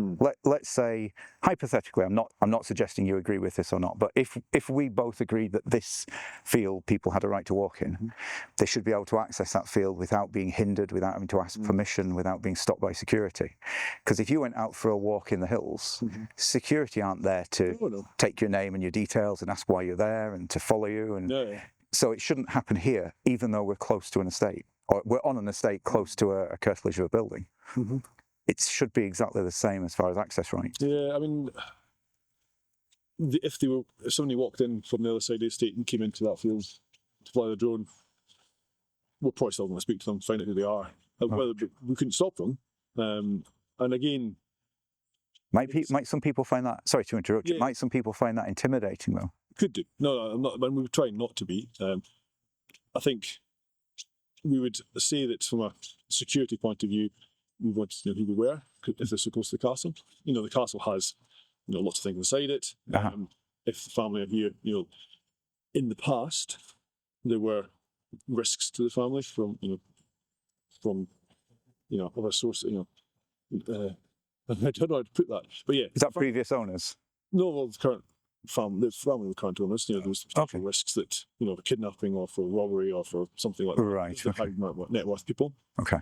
Let's say, hypothetically, I'm not suggesting you agree with this or not, but if we both agree that this field people had a right to walk in, they should be able to access that field without being hindered, without having to ask permission, without being stopped by security. Because if you went out for a walk in the hills, security aren't there to take your name and your details and ask why you're there and to follow you. And so it shouldn't happen here, even though we're close to an estate, or we're on an estate close to a curtilage of a building. It should be exactly the same as far as access rights. Yeah, I mean, if somebody walked in from the other side of the estate and came into that field to fly the drone, we're probably still going to speak to them, find out who they are. Whether we couldn't stop them. And again, might some people find that? Sorry to interrupt you. Yeah. Might some people find that intimidating though? could do. No, I'm not. We would try not to be. I think we would say that from a security point of view, we want to know who we were if this was close to the castle. The castle has lots of things inside it. If the family are here, in the past there were risks to the family from other sources. I don't know how to put that, but yeah. Is that previous owners? No, well, the current family of the current owners, there was potential risks that, for kidnapping or for robbery or for something like that. Right. The high net worth people. Okay.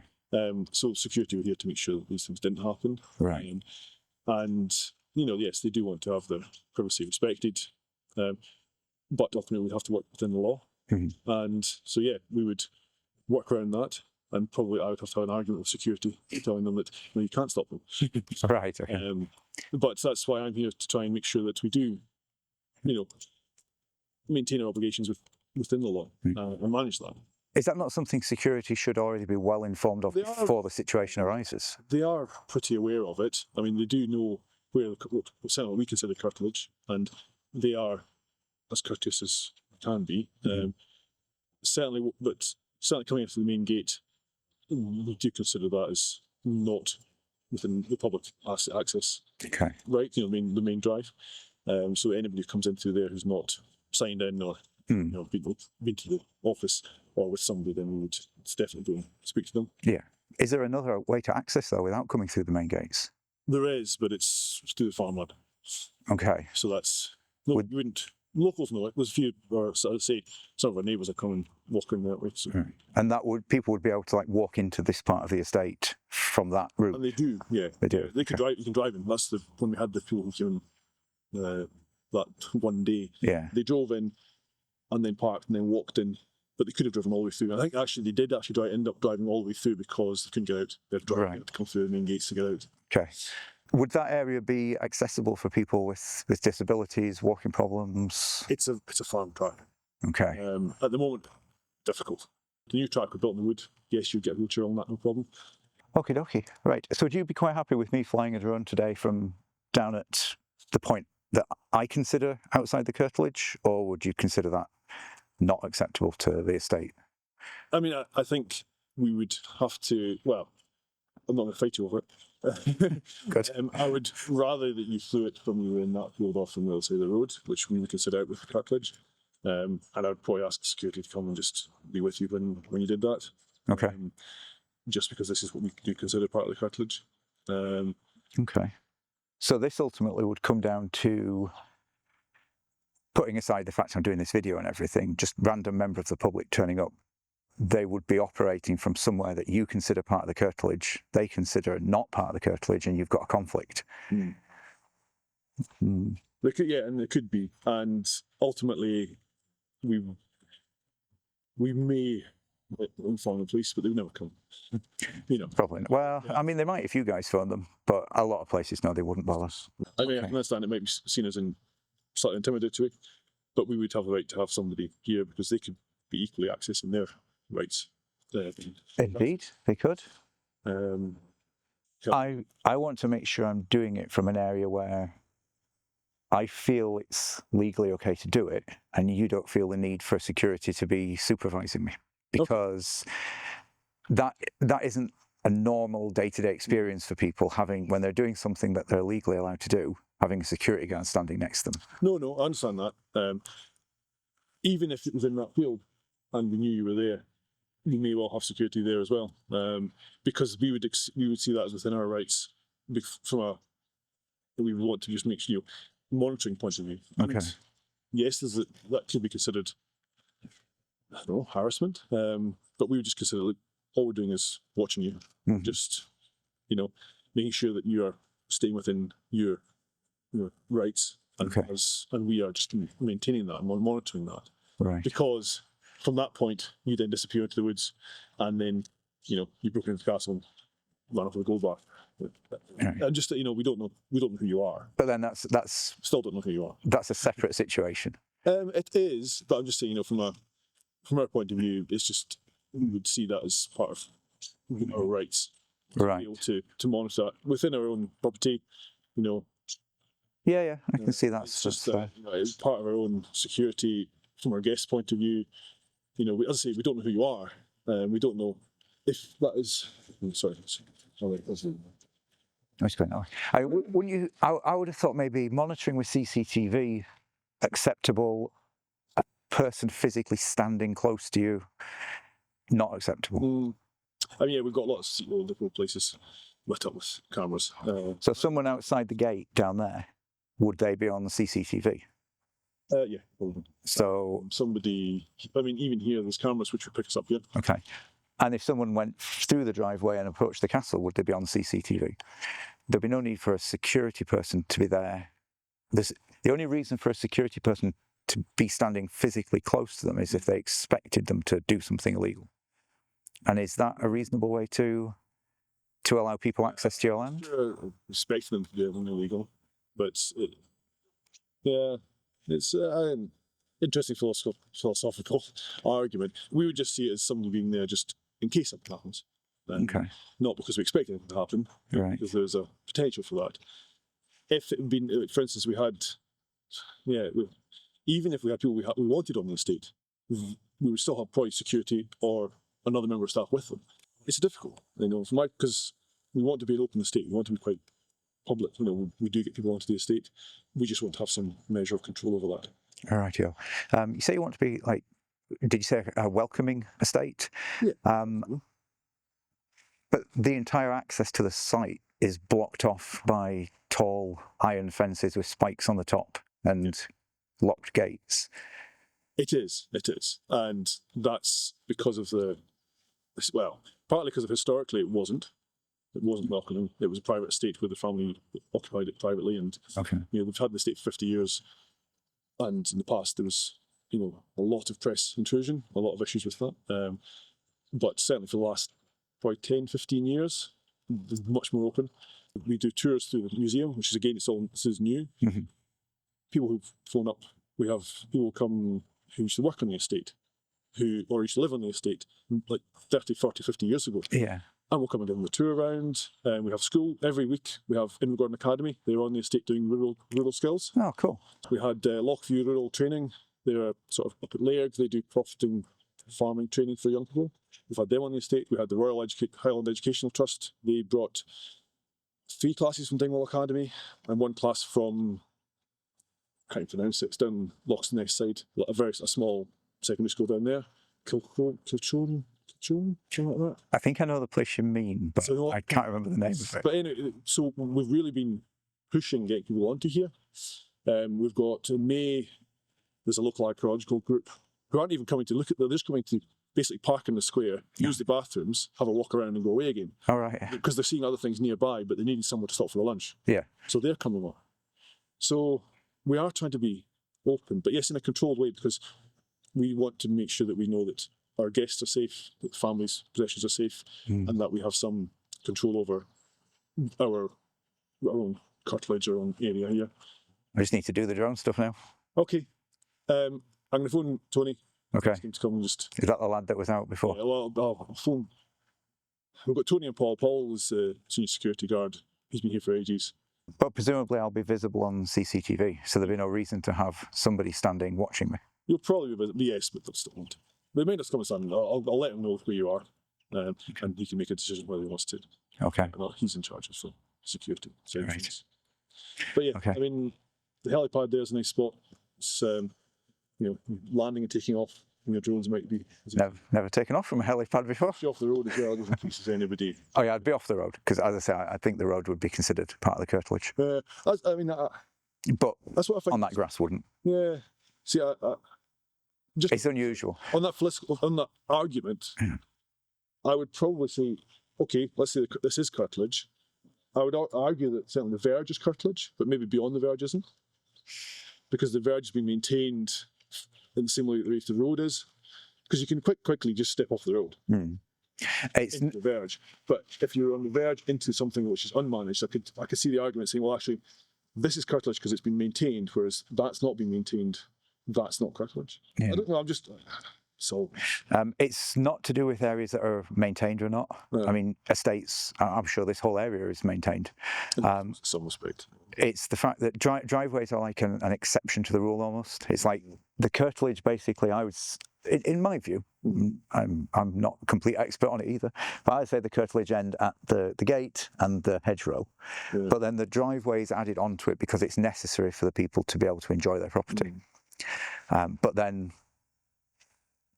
So security were here to make sure that these things didn't happen. Right. And yes, they do want to have their privacy respected, but ultimately we'd have to work within the law. Mm-hmm. And so yeah, we would work around that. And probably I would have to have an argument with security, telling them that you can't stop them. Right. Okay. But that's why I'm here, to try and make sure that we do, maintain our obligations within the law and manage that. Is that not something security should already be well informed of before the situation arises? They are pretty aware of it. I mean, they do know where what we consider curtilage, and they are as courteous as can be. Certainly coming into the main gate, we do consider that as not within the public access. Okay. Right, the main drive. So anybody who comes in through there who's not signed in or been to the office or with somebody, then we would definitely go and speak to them. Yeah. Is there another way to access though without coming through the main gates? There is, but it's through the farmland. Okay. So that's you wouldn't. Locals know it. There's a few, or so I'd say, some of our neighbours are coming walking that way. So. Right. And people would be able to walk into this part of the estate from that route. And they do, yeah. They do. They could drive. You can drive in. That's when we had the people who came in that one day. Yeah. They drove in, and then parked, and then walked in. But they could have driven all the way through. I think actually they did end up driving all the way through because they couldn't get out. They had to come through the main gates to get out. Okay. Would that area be accessible for people with disabilities, walking problems? It's a farm track. Okay. At the moment, difficult. The new track we built in the wood, yes, you'd get a wheelchair on that, no problem. Okie dokie. Right. So would you be quite happy with me flying a drone today from down at the point that I consider outside the curtilage, or would you consider that not acceptable to the estate? I mean, I think we would have to, well, I'm not going to fight you over it. Good. I would rather that you flew it from you were in that field off from the other side of the road, which we would consider out with the curtilage. And I would probably ask security to come and just be with you when you did that. Okay. Just because this is what we do consider part of the curtilage. Okay. So this ultimately would come down to, putting aside the fact I'm doing this video and everything, just random member of the public turning up. They would be operating from somewhere that you consider part of the curtilage, they consider not part of the curtilage, and you've got a conflict. There could, and there could be. And ultimately, we may inform the police, but they would never come. Probably not. Well, I mean, they might if you guys phone them, but a lot of places, no, they wouldn't bother. I mean, I understand it might be seen as slightly intimidatory, but we would have the right to have somebody here because they could be equally accessing their rights. Indeed, they could. Yeah. I want to make sure I'm doing it from an area where I feel it's legally okay to do it, and you don't feel the need for security to be supervising me, because that isn't a normal day-to-day experience for people when they're doing something that they're legally allowed to do, having a security guard standing next to them. No, I understand that. Even if it was in that field and we knew you were there, we may well have security there as well, because we would see that as within our rights. We would want to just make sure, monitoring point of view. Okay. And yes, that could be considered, I don't know, harassment, but we would just consider all we're doing is watching you, just making sure that you are staying within your rights, and we are just maintaining that and monitoring that. Right. Because from that point, you then disappear into the woods, and then you broke into the castle and ran off with a gold bar. Right. And just we don't know who you are. But then that's still don't know who you are. That's a separate situation. It is, but I'm just saying, from our point of view, it's just we would see that as part of our rights. Right. Be able to monitor that within our own property, you know. Yeah, I can see It's just that's fair. you know, it's part of our own security from our guest point of view. You know, as I say, we don't know who you are, we don't know if that is. Sorry. It's going that way. Wouldn't you? I would have thought maybe monitoring with CCTV acceptable. A person physically standing close to you, not acceptable. I mean, yeah, we've got lots of little places lit up with cameras. So someone outside the gate down there, would they be on the CCTV? Yeah. Probably. So somebody. I mean, even here, there's cameras which would pick us up here. okay. And if someone went through the driveway and approached the castle, would they be on CCTV? There'd be no need for a security person to be there. The only reason for a security person to be standing physically close to them is if they expected them to do something illegal. And is that a reasonable way to allow people access to your land? Sure, expect them to do anything illegal, but it's an interesting philosophical argument. We would just see it as somebody being there just in case something happens. Okay. Not because we expect anything to happen, Right. because there's a potential for that. If it had been, for instance, even if we had people we wanted on the estate, we would still have probably security or another member of staff with them. It's difficult, you know, because we want to be an open estate. We want to be quite public. You know, we do get people onto the estate. We just want to have some measure of control over that. All right, you say you want to be like, did you say a welcoming estate? Yeah. But the entire access to the site is blocked off by tall iron fences with spikes on the top and locked gates. It is, and that's because of partly because of historically it wasn't welcoming. It was a private estate where the family occupied it privately, and Okay. you know, we've had the estate for 50 years, and in the past there was, you know, a lot of press intrusion, a lot of issues with that. But certainly for the last probably 10, 15 years, it's much more open. We do tours through the museum, which is again, this is new. Mm-hmm. People who phone up, we have people come who used to work on the estate, or used to live on the estate like 30, 40, 50 years ago. Yeah. And we'll come and give them the tour around. We have school every week. We have Invergordon Academy. They're on the estate doing rural skills. Oh, cool. We had Lochview Rural Training. They're sort of up at Lairg. They do profiting farming training for young people. We've had them on the estate. We had the Royal Highland Educational Trust. They brought 3 classes from Dingwall Academy and 1 class from, I can't pronounce it, it's down Loxton side, a small secondary school down there. Kilchone, something like that. I think I know the place you mean, but I can't remember the name of it. But anyway, so we've really been pushing getting people onto here. We've got in May, there's a local archaeological group who aren't even coming to look at they're just coming to basically park in the square, use the bathrooms, have a walk around and go away again. All right. Because they're seeing other things nearby, but they need somewhere to stop for a lunch. Yeah. So they're coming on. So we are trying to be open, but yes, in a controlled way, because we want to make sure that we know that our guests are safe, that the family's possessions are safe, and that we have some control over our own curtilage, our own area here. I just need to do the drone stuff now. Okay. I'm going to phone Tony. Okay. Ask him to come and just... Is that the lad that was out before? Yeah, well, I'll phone... We've got Tony and Paul. Paul is a senior security guard. He's been here for ages. But presumably I'll be visible on CCTV, so there'll be no reason to have somebody standing watching me. You'll probably be visible, yes, but they'll still want. They may just come and stand. I'll let him know where you are, and he can make a decision whether he wants to. Okay. Well, he's in charge of security. Right. But yeah, Okay. I mean, the helipad there is a nice spot. It's landing and taking off. Your drones might be Never taken off from a helipad before. off the road as well, just in case there's anybody. Oh yeah, I'd be off the road because, as I say, I think the road would be considered part of the curtilage. But that's what I think. On that grass wouldn't. Yeah. See, just It's unusual. on that argument, I would probably say, okay, let's say this is curtilage. I would argue that certainly the verge is curtilage, but maybe beyond the verge isn't, because the verge has been maintained in the same way that the road is, because you can quite quickly just step off the road into the verge. But if you're on the verge into something which is unmanaged, I could see the argument saying, well, actually, this is curtilage because it's been maintained, whereas that's not been maintained. That's not curtilage. Yeah. I don't know. I'm just So It's not to do with areas that are maintained or not. Yeah. I mean, estates, I'm sure this whole area is maintained. in some respect. It's the fact that driveways are like an exception to the rule almost. It's like the curtilage, basically, in my view, I'm not a complete expert on it either, but I'd say the curtilage end at the gate and the hedgerow. Yeah. But then the driveway is added onto it because it's necessary for the people to be able to enjoy their property. But then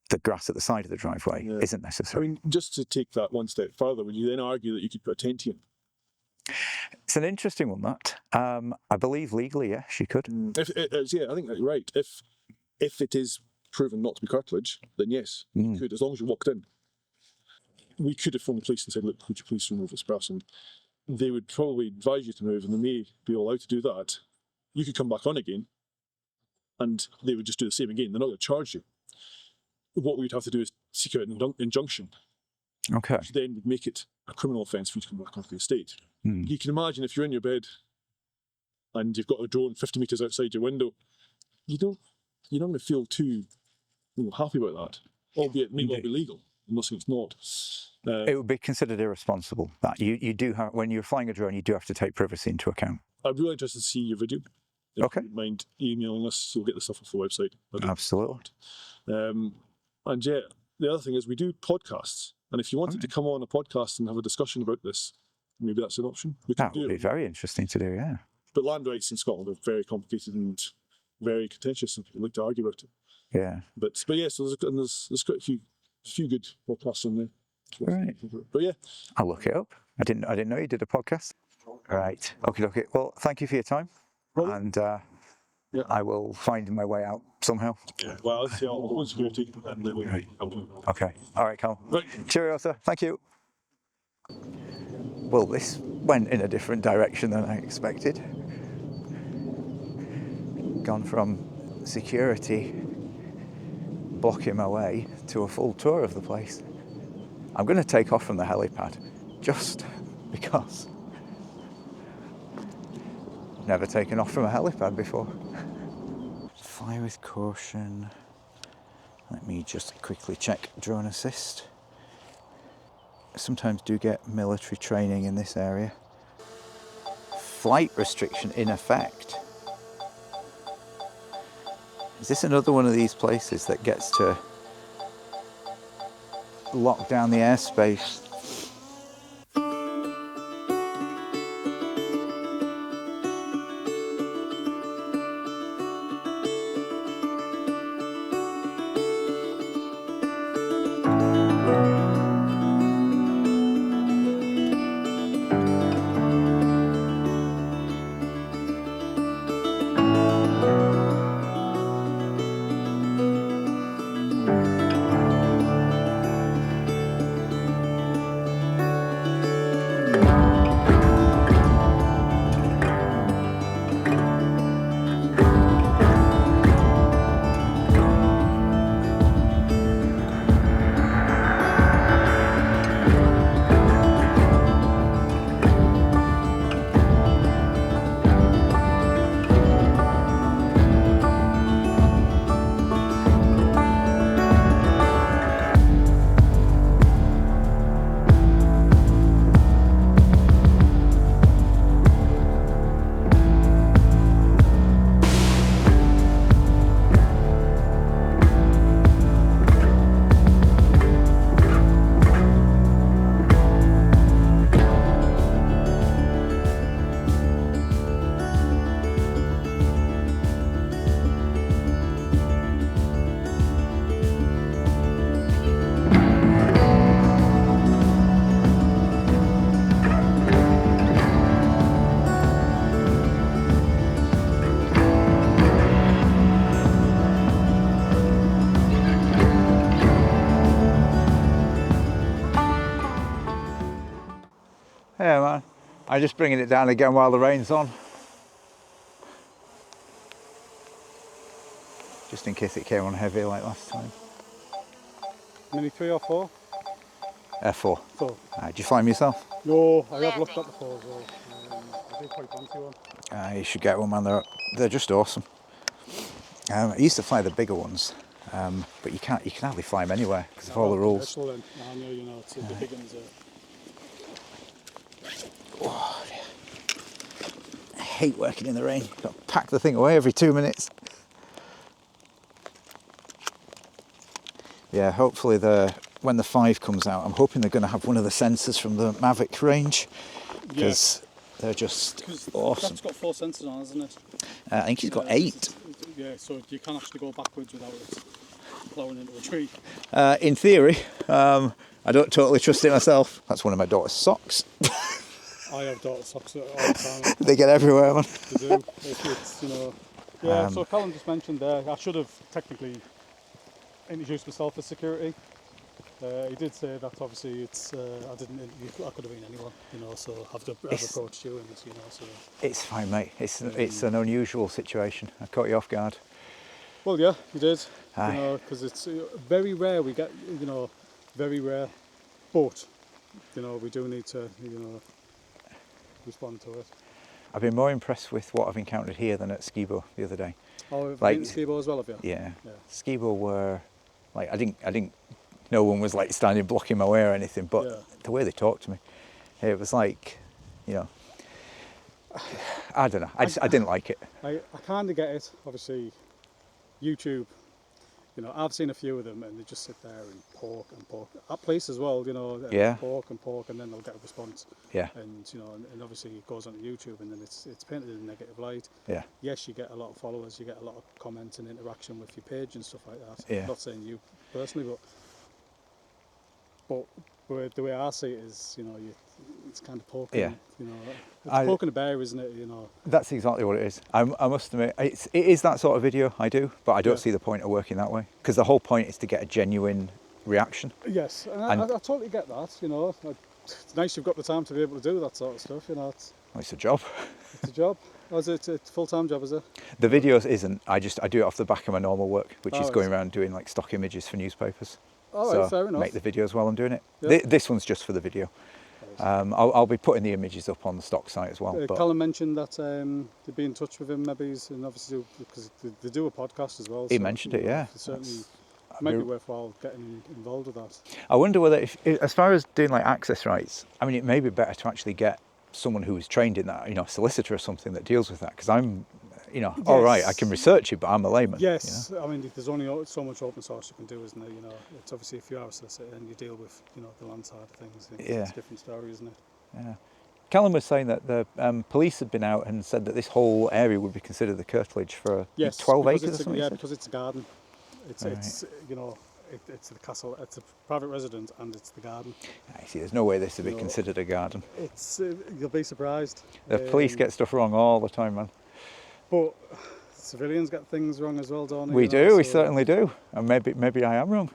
the grass at the side of the driveway isn't I necessary. mean, just to take that one step further, would you then argue that you could put a tent in? It's an interesting one, that. I believe legally, yes, you could. If yeah, I think that's right. If it is proven not to be curtilage, then yes, you could, as long as you walked in. We could have phoned the police and said, look, could you please remove this person? They would probably advise you to move, and they may be allowed to do that. You could come back on again, and they would just do the same again. They're not going to charge you. What we'd have to do is seek out an injunction, Okay. which then would make it a criminal offence for you to come back onto the estate. You can imagine if you're in your bed and you've got a drone 50 metres outside your window, you're not going to feel too happy about that, albeit it may well be legal. I'm not saying it's not. It would be considered irresponsible. That you do have, when you're flying a drone, you do have to take privacy into account. I'd be really interested to see your video. If Okay. you wouldn't mind emailing us, so we'll get the stuff off the website. Absolutely. And yeah, the other thing is we do podcasts, and if you wanted to come on a podcast and have a discussion about this, maybe that's an option. We can That do would be it. very interesting to do, yeah. But land rights in Scotland are very complicated and very contentious, and people like to argue about it. Yeah. But yeah, so there's quite a few good podcasts on there. Right. But yeah, I'll look it up. I didn't know you did a podcast. Right. Okay. Well, thank you for your time. And I will find my way out somehow. well, let's see all the security and then we can help you. Okay. All right, Cal. Right. Cheerio, sir. Thank you. Well, this went in a different direction than I expected. Gone from security blocking my way to a full tour of the place. I'm going to take off from the helipad just because I've never taken off from a helipad before. Fly with caution. Let me just quickly check drone assist. Sometimes do get military training in this area. Flight restriction in effect. Is this another one of these places that gets to lock down the airspace? Yeah, man. I'm just bringing it down again while the rain's on. Just in case it came on heavy like last time. Mini 3 or 4? F4. 4. Did you fly them yourself? No, I have looked at the 4 as well. I do quite fancy one. You should get one, man. They're just awesome. I used to fly the bigger ones, But you can hardly fly them anywhere because of all the rules. Excellent. I know, you know, it's the big ones. I hate working in the rain. Got to pack the thing away every 2 minutes. Yeah, hopefully when the 5 comes out, I'm hoping they're going to have one of the sensors from the Mavic range because they're just awesome. That's got 4 sensors on, hasn't it? I think he's got 8. Yeah, so you can actually go backwards without it plowing into a tree. In theory, I don't totally trust it myself. That's one of my daughter's socks. I have daughter socks all the time. They get everywhere, man. They do. It's, you know. Yeah, so Callum just mentioned there, I should have technically introduced myself as security. He did say that obviously it's, I could have been anyone, you know, so I've approached you and, you know, so. It's fine, mate. It's an unusual situation. I caught you off guard. Well, yeah, you did, Aye. you know, because it's very rare we get, you know, very rare, but, you know, we do need to, you know, respond to it. I've been more impressed with what I've encountered here than at Skibo the other day. Oh, have Like- you been to Skibo as well, have you? Yeah. Yeah. Skibo were like I didn't. No one was like standing blocking my way or anything. But Yeah. the way they talked to me, it was like, you know, I don't know. I didn't like it. I kind of get it. Obviously, YouTube, you know, I've seen a few of them and they just sit there and pork. At police as well, you know, Yeah. pork, and then they'll get a response. Yeah. And, you know, and obviously it goes onto YouTube and then it's painted in a negative light. Yeah. Yes, you get a lot of followers, you get a lot of comments and interaction with your page and stuff like that. Yeah. I'm not saying you personally, but the way I see it is, you know, it's kind of poking, Yeah. you know, it's poking a bear, isn't it, you know? That's exactly what it is. I must admit, it is that sort of video, I do, but I don't Yeah. see the point of working that way. Because the whole point is to get a genuine reaction. Yes, and And- I totally get that, you know. It's nice you've got the time to be able to do that sort of stuff, you know. It's Well, it's a job. a job. Oh, is it a full-time job, is it? The videos isn't. I do it off the back of my normal work, which Oh, is I going see. around doing like stock images for newspapers. All So right, fair enough. make the videos while I'm doing it. Yeah. This one's just for the video. I'll be putting the images up on the stock site as well. But Callum mentioned that they'd be in touch with him, maybe, and obviously because they do a podcast as well. He so, mentioned you it, know, yeah. Certainly, might be worthwhile getting involved with that. I wonder whether, as far as doing like access rights, I mean, it may be better to actually get someone who is trained in that, you know, a solicitor or something that deals with that. Because I'm, you know, all right, I can research it, but I'm a layman. Yes, I mean, there's only so much open source you can do, isn't there? You know, it's obviously if you are a solicitor and you deal with, you know, the land side of things, it's Yeah. a different story, isn't it? Yeah. Callum was saying that the police had been out and said that this whole area would be considered the curtilage for Yes, 12 because acres or it's something. yeah, because it's a garden. It's Right. it's you know, it's the castle. It's a private residence and it's the garden. I see, there's no way this would be No. considered a garden. It's you'll be surprised. The police get stuff wrong all the time, man. but civilians get things wrong as well, don't they? We you know, do, we so, certainly do. And maybe I am wrong.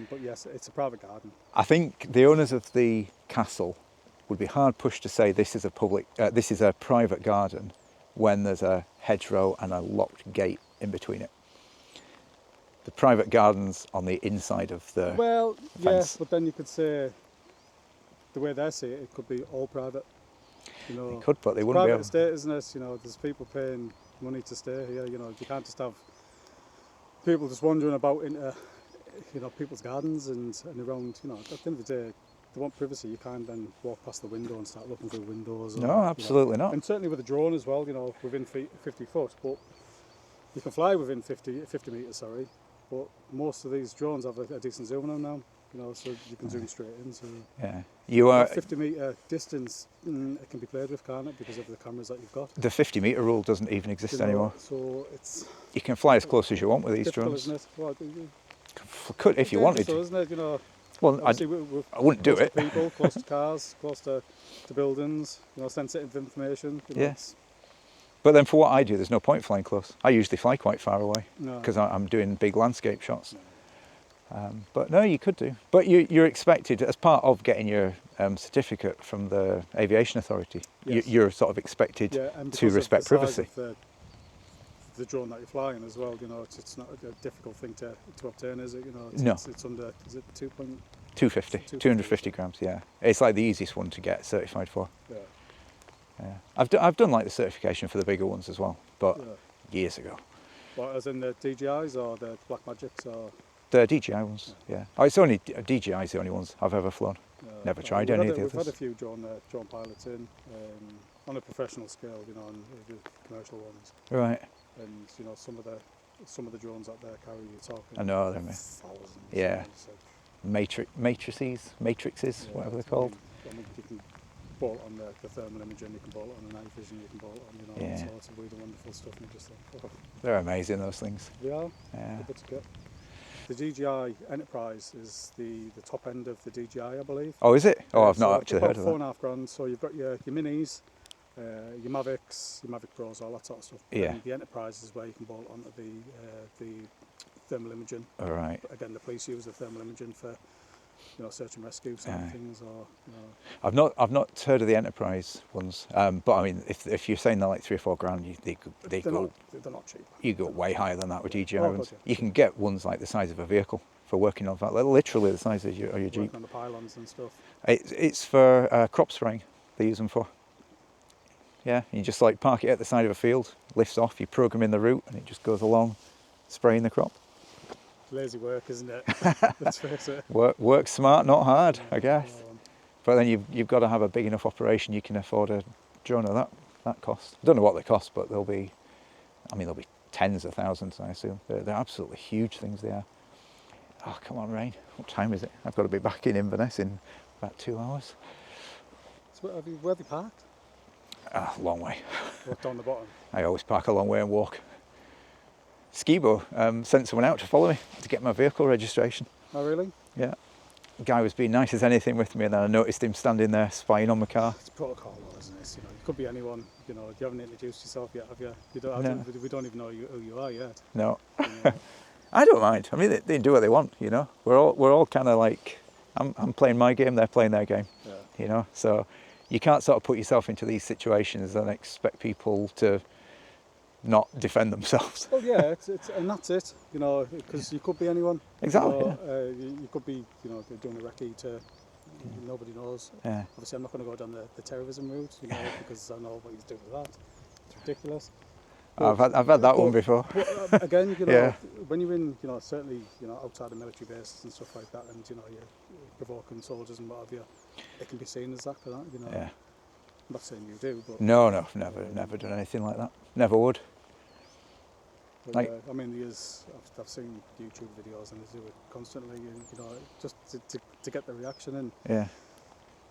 But yes, it's a private garden. I think the owners of the castle would be hard pushed to say this is a private garden when there's a hedgerow and a locked gate in between it. The private garden's on the inside of the Well, fence. yes, but then you could say the way they see it, it could be all private. You know, They could, but they it's wouldn't be private able. estate, isn't it? You know, there's people paying money to stay here. You know, you can't just have people just wandering about into, you know, people's gardens and around. You know, at the end of the day, they want privacy. You can't then walk past the window and start looking through windows. Or, No, you know. absolutely not. And certainly with a drone as well. You know, within 50 foot, but you can fly within 50 metres. Sorry, but most of these drones have a decent zoom on them now. You know, so you can zoom straight in. So Yeah, you are. 50 metre distance, it can be played with, can't it? Because of the cameras that you've got. The 50-metre rule doesn't even exist You know, anymore. So it's You can fly as close as you want with these difficult, drones. isn't it? Well, Could if you wanted so, to. isn't it? You know, Well, obviously we're I wouldn't do close it. to people, close to cars, close to buildings. You know, sensitive information. You know, Yeah. it's- But then for what I do, there's no point flying close. I usually fly quite far away No. because I'm doing big landscape shots. But no, you could do. But you're expected, as part of getting your certificate from the Aviation Authority, Yes. you're sort of expected Yeah, and to because of respect the size privacy. of the drone that you're flying as well, you know, it's not a difficult thing to obtain, is it? You know, No. it's under, is it 2.? 250 grams, yeah. It's like the easiest one to get certified for. Yeah. Yeah. I've done like the certification for the bigger ones as well, but Yeah. years ago. What, as in the DJIs or the Black Magics or? The DJI ones, yeah. Oh, it's only DJI's the only ones I've ever flown. Never tried any of the We've had a others. few drone pilots in on a professional scale, you know, and the commercial ones. Right. And you know, some of the drones out there carry, you're talking. I know, they're thousands. yeah. You know, so, Matrices, yeah, whatever they're called. I mean, you can bolt on the thermal imaging, you can bolt on the night vision, you can bolt on, you know, Yeah. all sorts of really wonderful stuff, and you just think, oh, They're amazing, those things. they are. Yeah. They're good to get. The DJI Enterprise is the top end of the DJI, I believe. Oh, is it? Oh, I've So not actually heard of that. £4,500. So you've got your minis, your Mavics, your Mavic Pros, all that sort of stuff. Yeah. And the Enterprise is where you can bolt onto the thermal imaging. All right. Again, the police use the thermal imaging for, you know, search and rescue sort of things, or you know. I've not heard of the Enterprise ones, but I mean, if you're saying they're like $3 or $4 grand, They're not cheap. you go way higher than that with DJI Oh, ones. God, yeah. You can get ones like the size of a vehicle for working on that, literally the size of your Jeep. Working on the pylons and stuff. It's for crop spraying. They use them for. Yeah, you just like park it at the side of a field, lifts off, you program in the route, and it just goes along, spraying the crop. Lazy work, isn't it? Let's face it. Work smart, not hard, I guess. Um, But then you've got to have a big enough operation you can afford a drone of that cost. I don't know what they cost, but they'll be tens of thousands, I assume. They're absolutely huge things, they are. Oh, come on, Rain. What time is it? I've got to be back in Inverness in about 2 hours. so where have you parked? Ah, long way. Walk down the bottom. I always park a long way and walk. Skibo sent someone out to follow me to get my vehicle registration. Oh, really? Yeah. The guy was being nice as anything with me, and then I noticed him standing there spying on my car. It's protocol, though, isn't it? You know, it could be anyone. You know, you haven't introduced yourself yet, have you? No. We don't even know who you are yet. No. You know. I don't mind. I mean, they do what they want, you know. We're all kind of like, I'm playing my game, they're playing their game, Yeah. you know. So you can't sort of put yourself into these situations and expect people to not defend themselves. Well, yeah, and that's it. You know, because you could be anyone. Exactly, You know, you could be, you know, doing a recce to nobody knows. Yeah. Obviously, I'm not going to go down the terrorism route, you know, because I know what he's doing with that. It's ridiculous. I've had that one before. But again, you know, Yeah. when you're in, you know, certainly, you know, outside of military bases and stuff like that, and you know, you're provoking soldiers and what have you, it can be seen as that for that, you know. Yeah. I'm not saying you do, but No, never done anything like that. Never would. but, Like- I mean, I've seen YouTube videos and they do it constantly, and you know, just to get the reaction, and Yeah.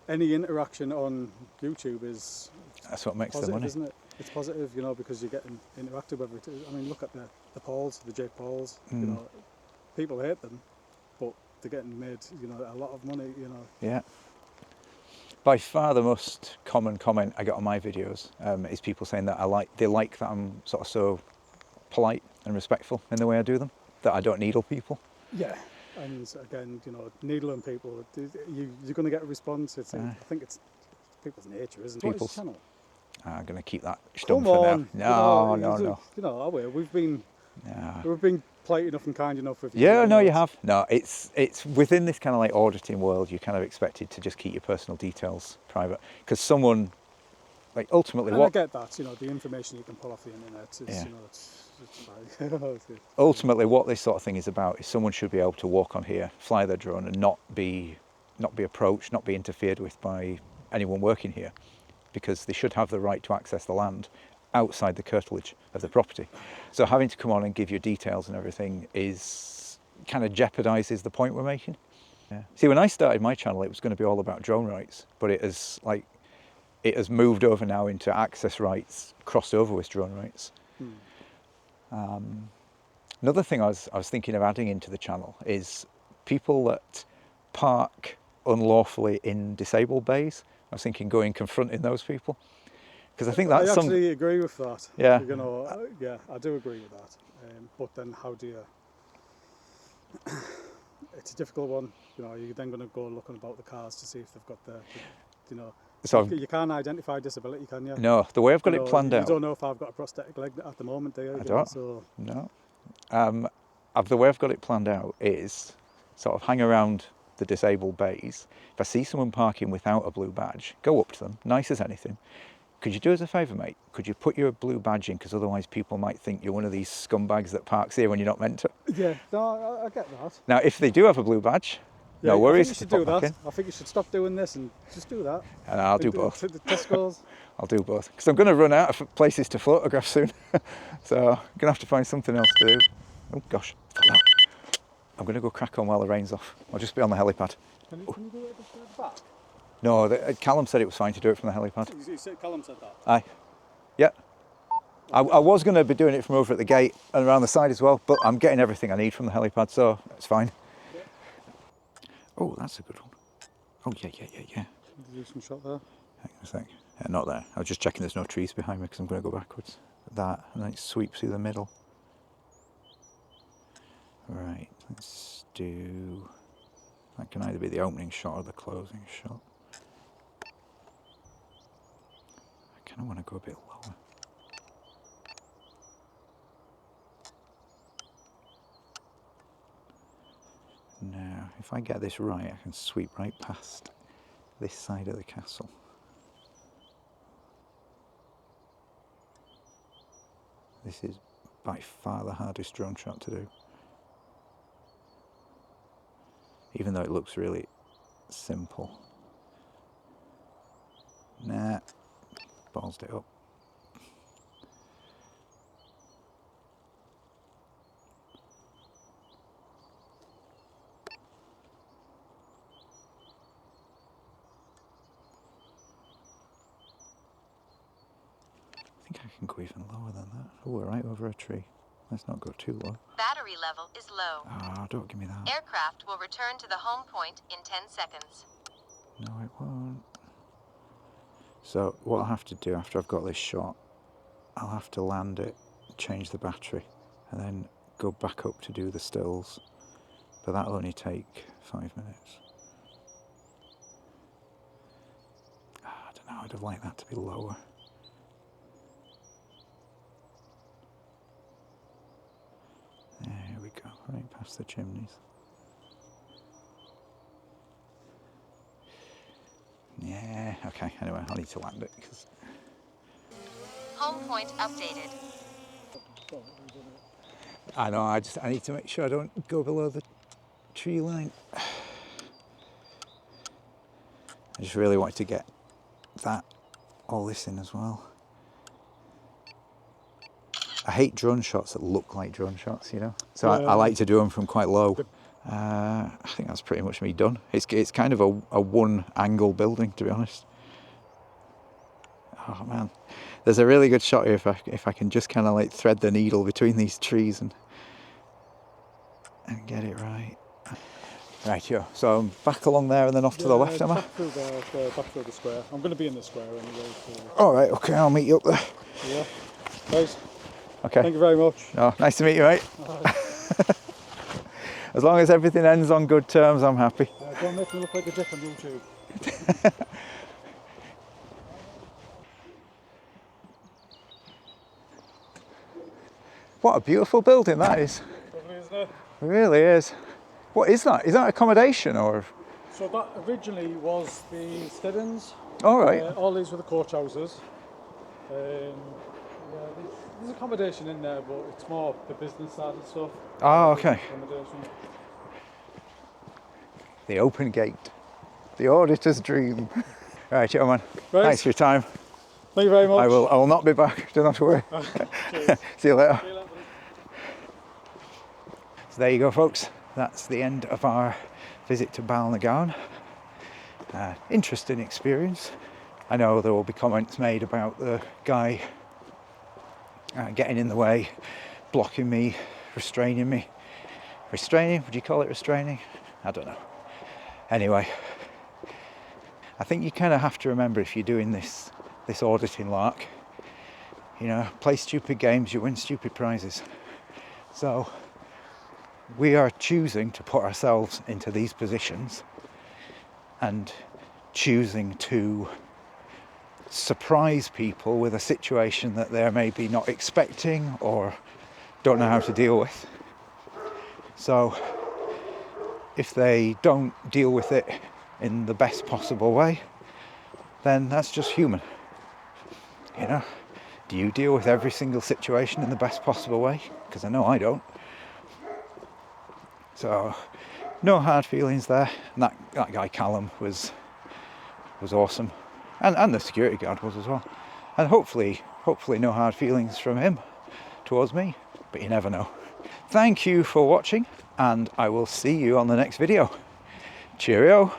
any interaction on YouTube is That's what makes the positive, money. isn't it? It's positive, you know, because you're getting interactive with it. I mean, look at the Pauls, the Jake Pauls. You know, people hate them, but they're getting made, you know, a lot of money. You know, Yeah. By far the most common comment I get on my videos is people saying that they like that I'm sort of so polite and respectful in the way I do them, that I don't needle people. yeah. And again, you know, needling people, you're going to get a response. I think it's people's nature, isn't it? What is People's- the channel? I'm going to keep that Come stum for on, now. you know, No. You know, are we? We've been No. polite enough and kind enough with you. Yeah, no, know, you have. No, it's within this kind of like auditing world, you're kind of expected to just keep your personal details private, because someone, like, ultimately And what I get that, you know, the information you can pull off the internet is, Yeah. you know, it's fine. ultimately what this sort of thing is about is someone should be able to walk on here, fly their drone, and not be approached, not be interfered with by anyone working here, because they should have the right to access the land outside the curtilage of the property. So having to come on and give your details and everything is kind of jeopardizes the point we're making. Yeah. See, when I started my channel, it was going to be all about drone rights, but it has moved over now into access rights, crossed over with drone rights. Another thing I was thinking of adding into the channel is people that park unlawfully in disabled bays. I was thinking going confronting those people, because I think that's I something. actually agree with that. Yeah. You know, yeah, I do agree with that. But then how do you... It's a difficult one. You know, you're then going to go looking about the cars to see if they've got you know... So you can't identify disability, can you? no, the way I've got You it know, planned you out. don't know if I've got a prosthetic leg at the moment, do you? I You know, don't. So, No. The way I've got it planned out is sort of hang around the disabled bays. If I see someone parking without a blue badge, go up to them, nice as anything, Could you do us a favour, mate? Could you put your blue badge in? Because otherwise people might think you're one of these scumbags that parks here when you're not meant to. Yeah, no, I get that. Now, if they do have a blue badge, Yeah, no worries. I think you should put do back that. in. I think you should stop doing this and just do that. And I'll do And both. To the Tesco's. I'll do both. Because I'm going to run out of places to photograph soon. So I'm going to have to find something else to do. Oh, gosh. I'm going to go crack on while the rain's off. I'll just be on the helipad. Can you do it at the back? No, Callum said it was fine to do it from the helipad. You said Callum said that. Aye. Yeah. I was going to be doing it from over at the gate and around the side as well, but I'm getting everything I need from the helipad, so it's fine. Yeah. Oh, that's a good one. Oh, yeah. Do some shot there. Hang on a sec. Yeah, not there. I was just checking there's no trees behind me because I'm going to go backwards. That, and then it sweeps through the middle. Right, let's do... That can either be the opening shot or the closing shot. I kind of want to go a bit lower. Now, if I get this right, I can sweep right past this side of the castle. This is by far the hardest drone shot to do. Even though it looks really simple. Nah, ballsed it up. I think I can go even lower than that. Oh, we're right over a tree. Let's not go too low. Battery level is low. Ah, don't give me that. Aircraft will return to the home point in 10 seconds. No, it won't. So what I'll have to do after I've got this shot, I'll have to land it, change the battery, and then go back up to do the stills. But that'll only take 5 minutes. I don't know, I'd have liked that to be lower. There we go, right past the chimneys. Yeah, okay, anyway, I need to land it because... Home point updated. I know, I need to make sure I don't go below the tree line. I just really wanted to get all this in as well. I hate drone shots that look like drone shots, you know? So I like to do them from quite low. I think that's pretty much me done. It's kind of a one angle building, to be honest. Oh man, there's a really good shot here if I can just kind of like thread the needle between these trees and get it right. Right, yeah. So I'm back along there and then off to the left, am I? Back through the square. I'm going to be in the square anyway. So. All right, okay, I'll meet you up there. Yeah. Guys, Okay. thank you very much. Oh, nice to meet you, mate. As long as everything ends on good terms, I'm happy. Don't make me look like a dick on YouTube. What a beautiful building that is. Lovely, isn't it? It really is. What is that? Is that accommodation or? So that originally was the Steddons. All right. All these were the coach houses. There's accommodation in there, but it's more the business side and stuff. Oh, okay. Accommodation. The open gate. The auditor's dream. Right, gentlemen. Right. Thanks for your time. Thank you very much. I will not be back. Don't have to worry. See you later. See you later. So there you go, folks. That's the end of our visit to Balnagown. Interesting experience. I know there will be comments made about the guy getting in the way, blocking me, restraining me. Restraining? Would you call it restraining? I don't know. Anyway, I think you kind of have to remember if you're doing this auditing lark, you know, play stupid games, you win stupid prizes. So we are choosing to put ourselves into these positions and choosing to surprise people with a situation that they're maybe not expecting or don't know how to deal with. So if they don't deal with it in the best possible way, then that's just human. You know, do you deal with every single situation in the best possible way? Because I know I don't. So, no hard feelings there. And that guy Callum was awesome, and the security guard was as well. And hopefully no hard feelings from him towards me. But you never know. Thank you for watching, and I will see you on the next video. Cheerio.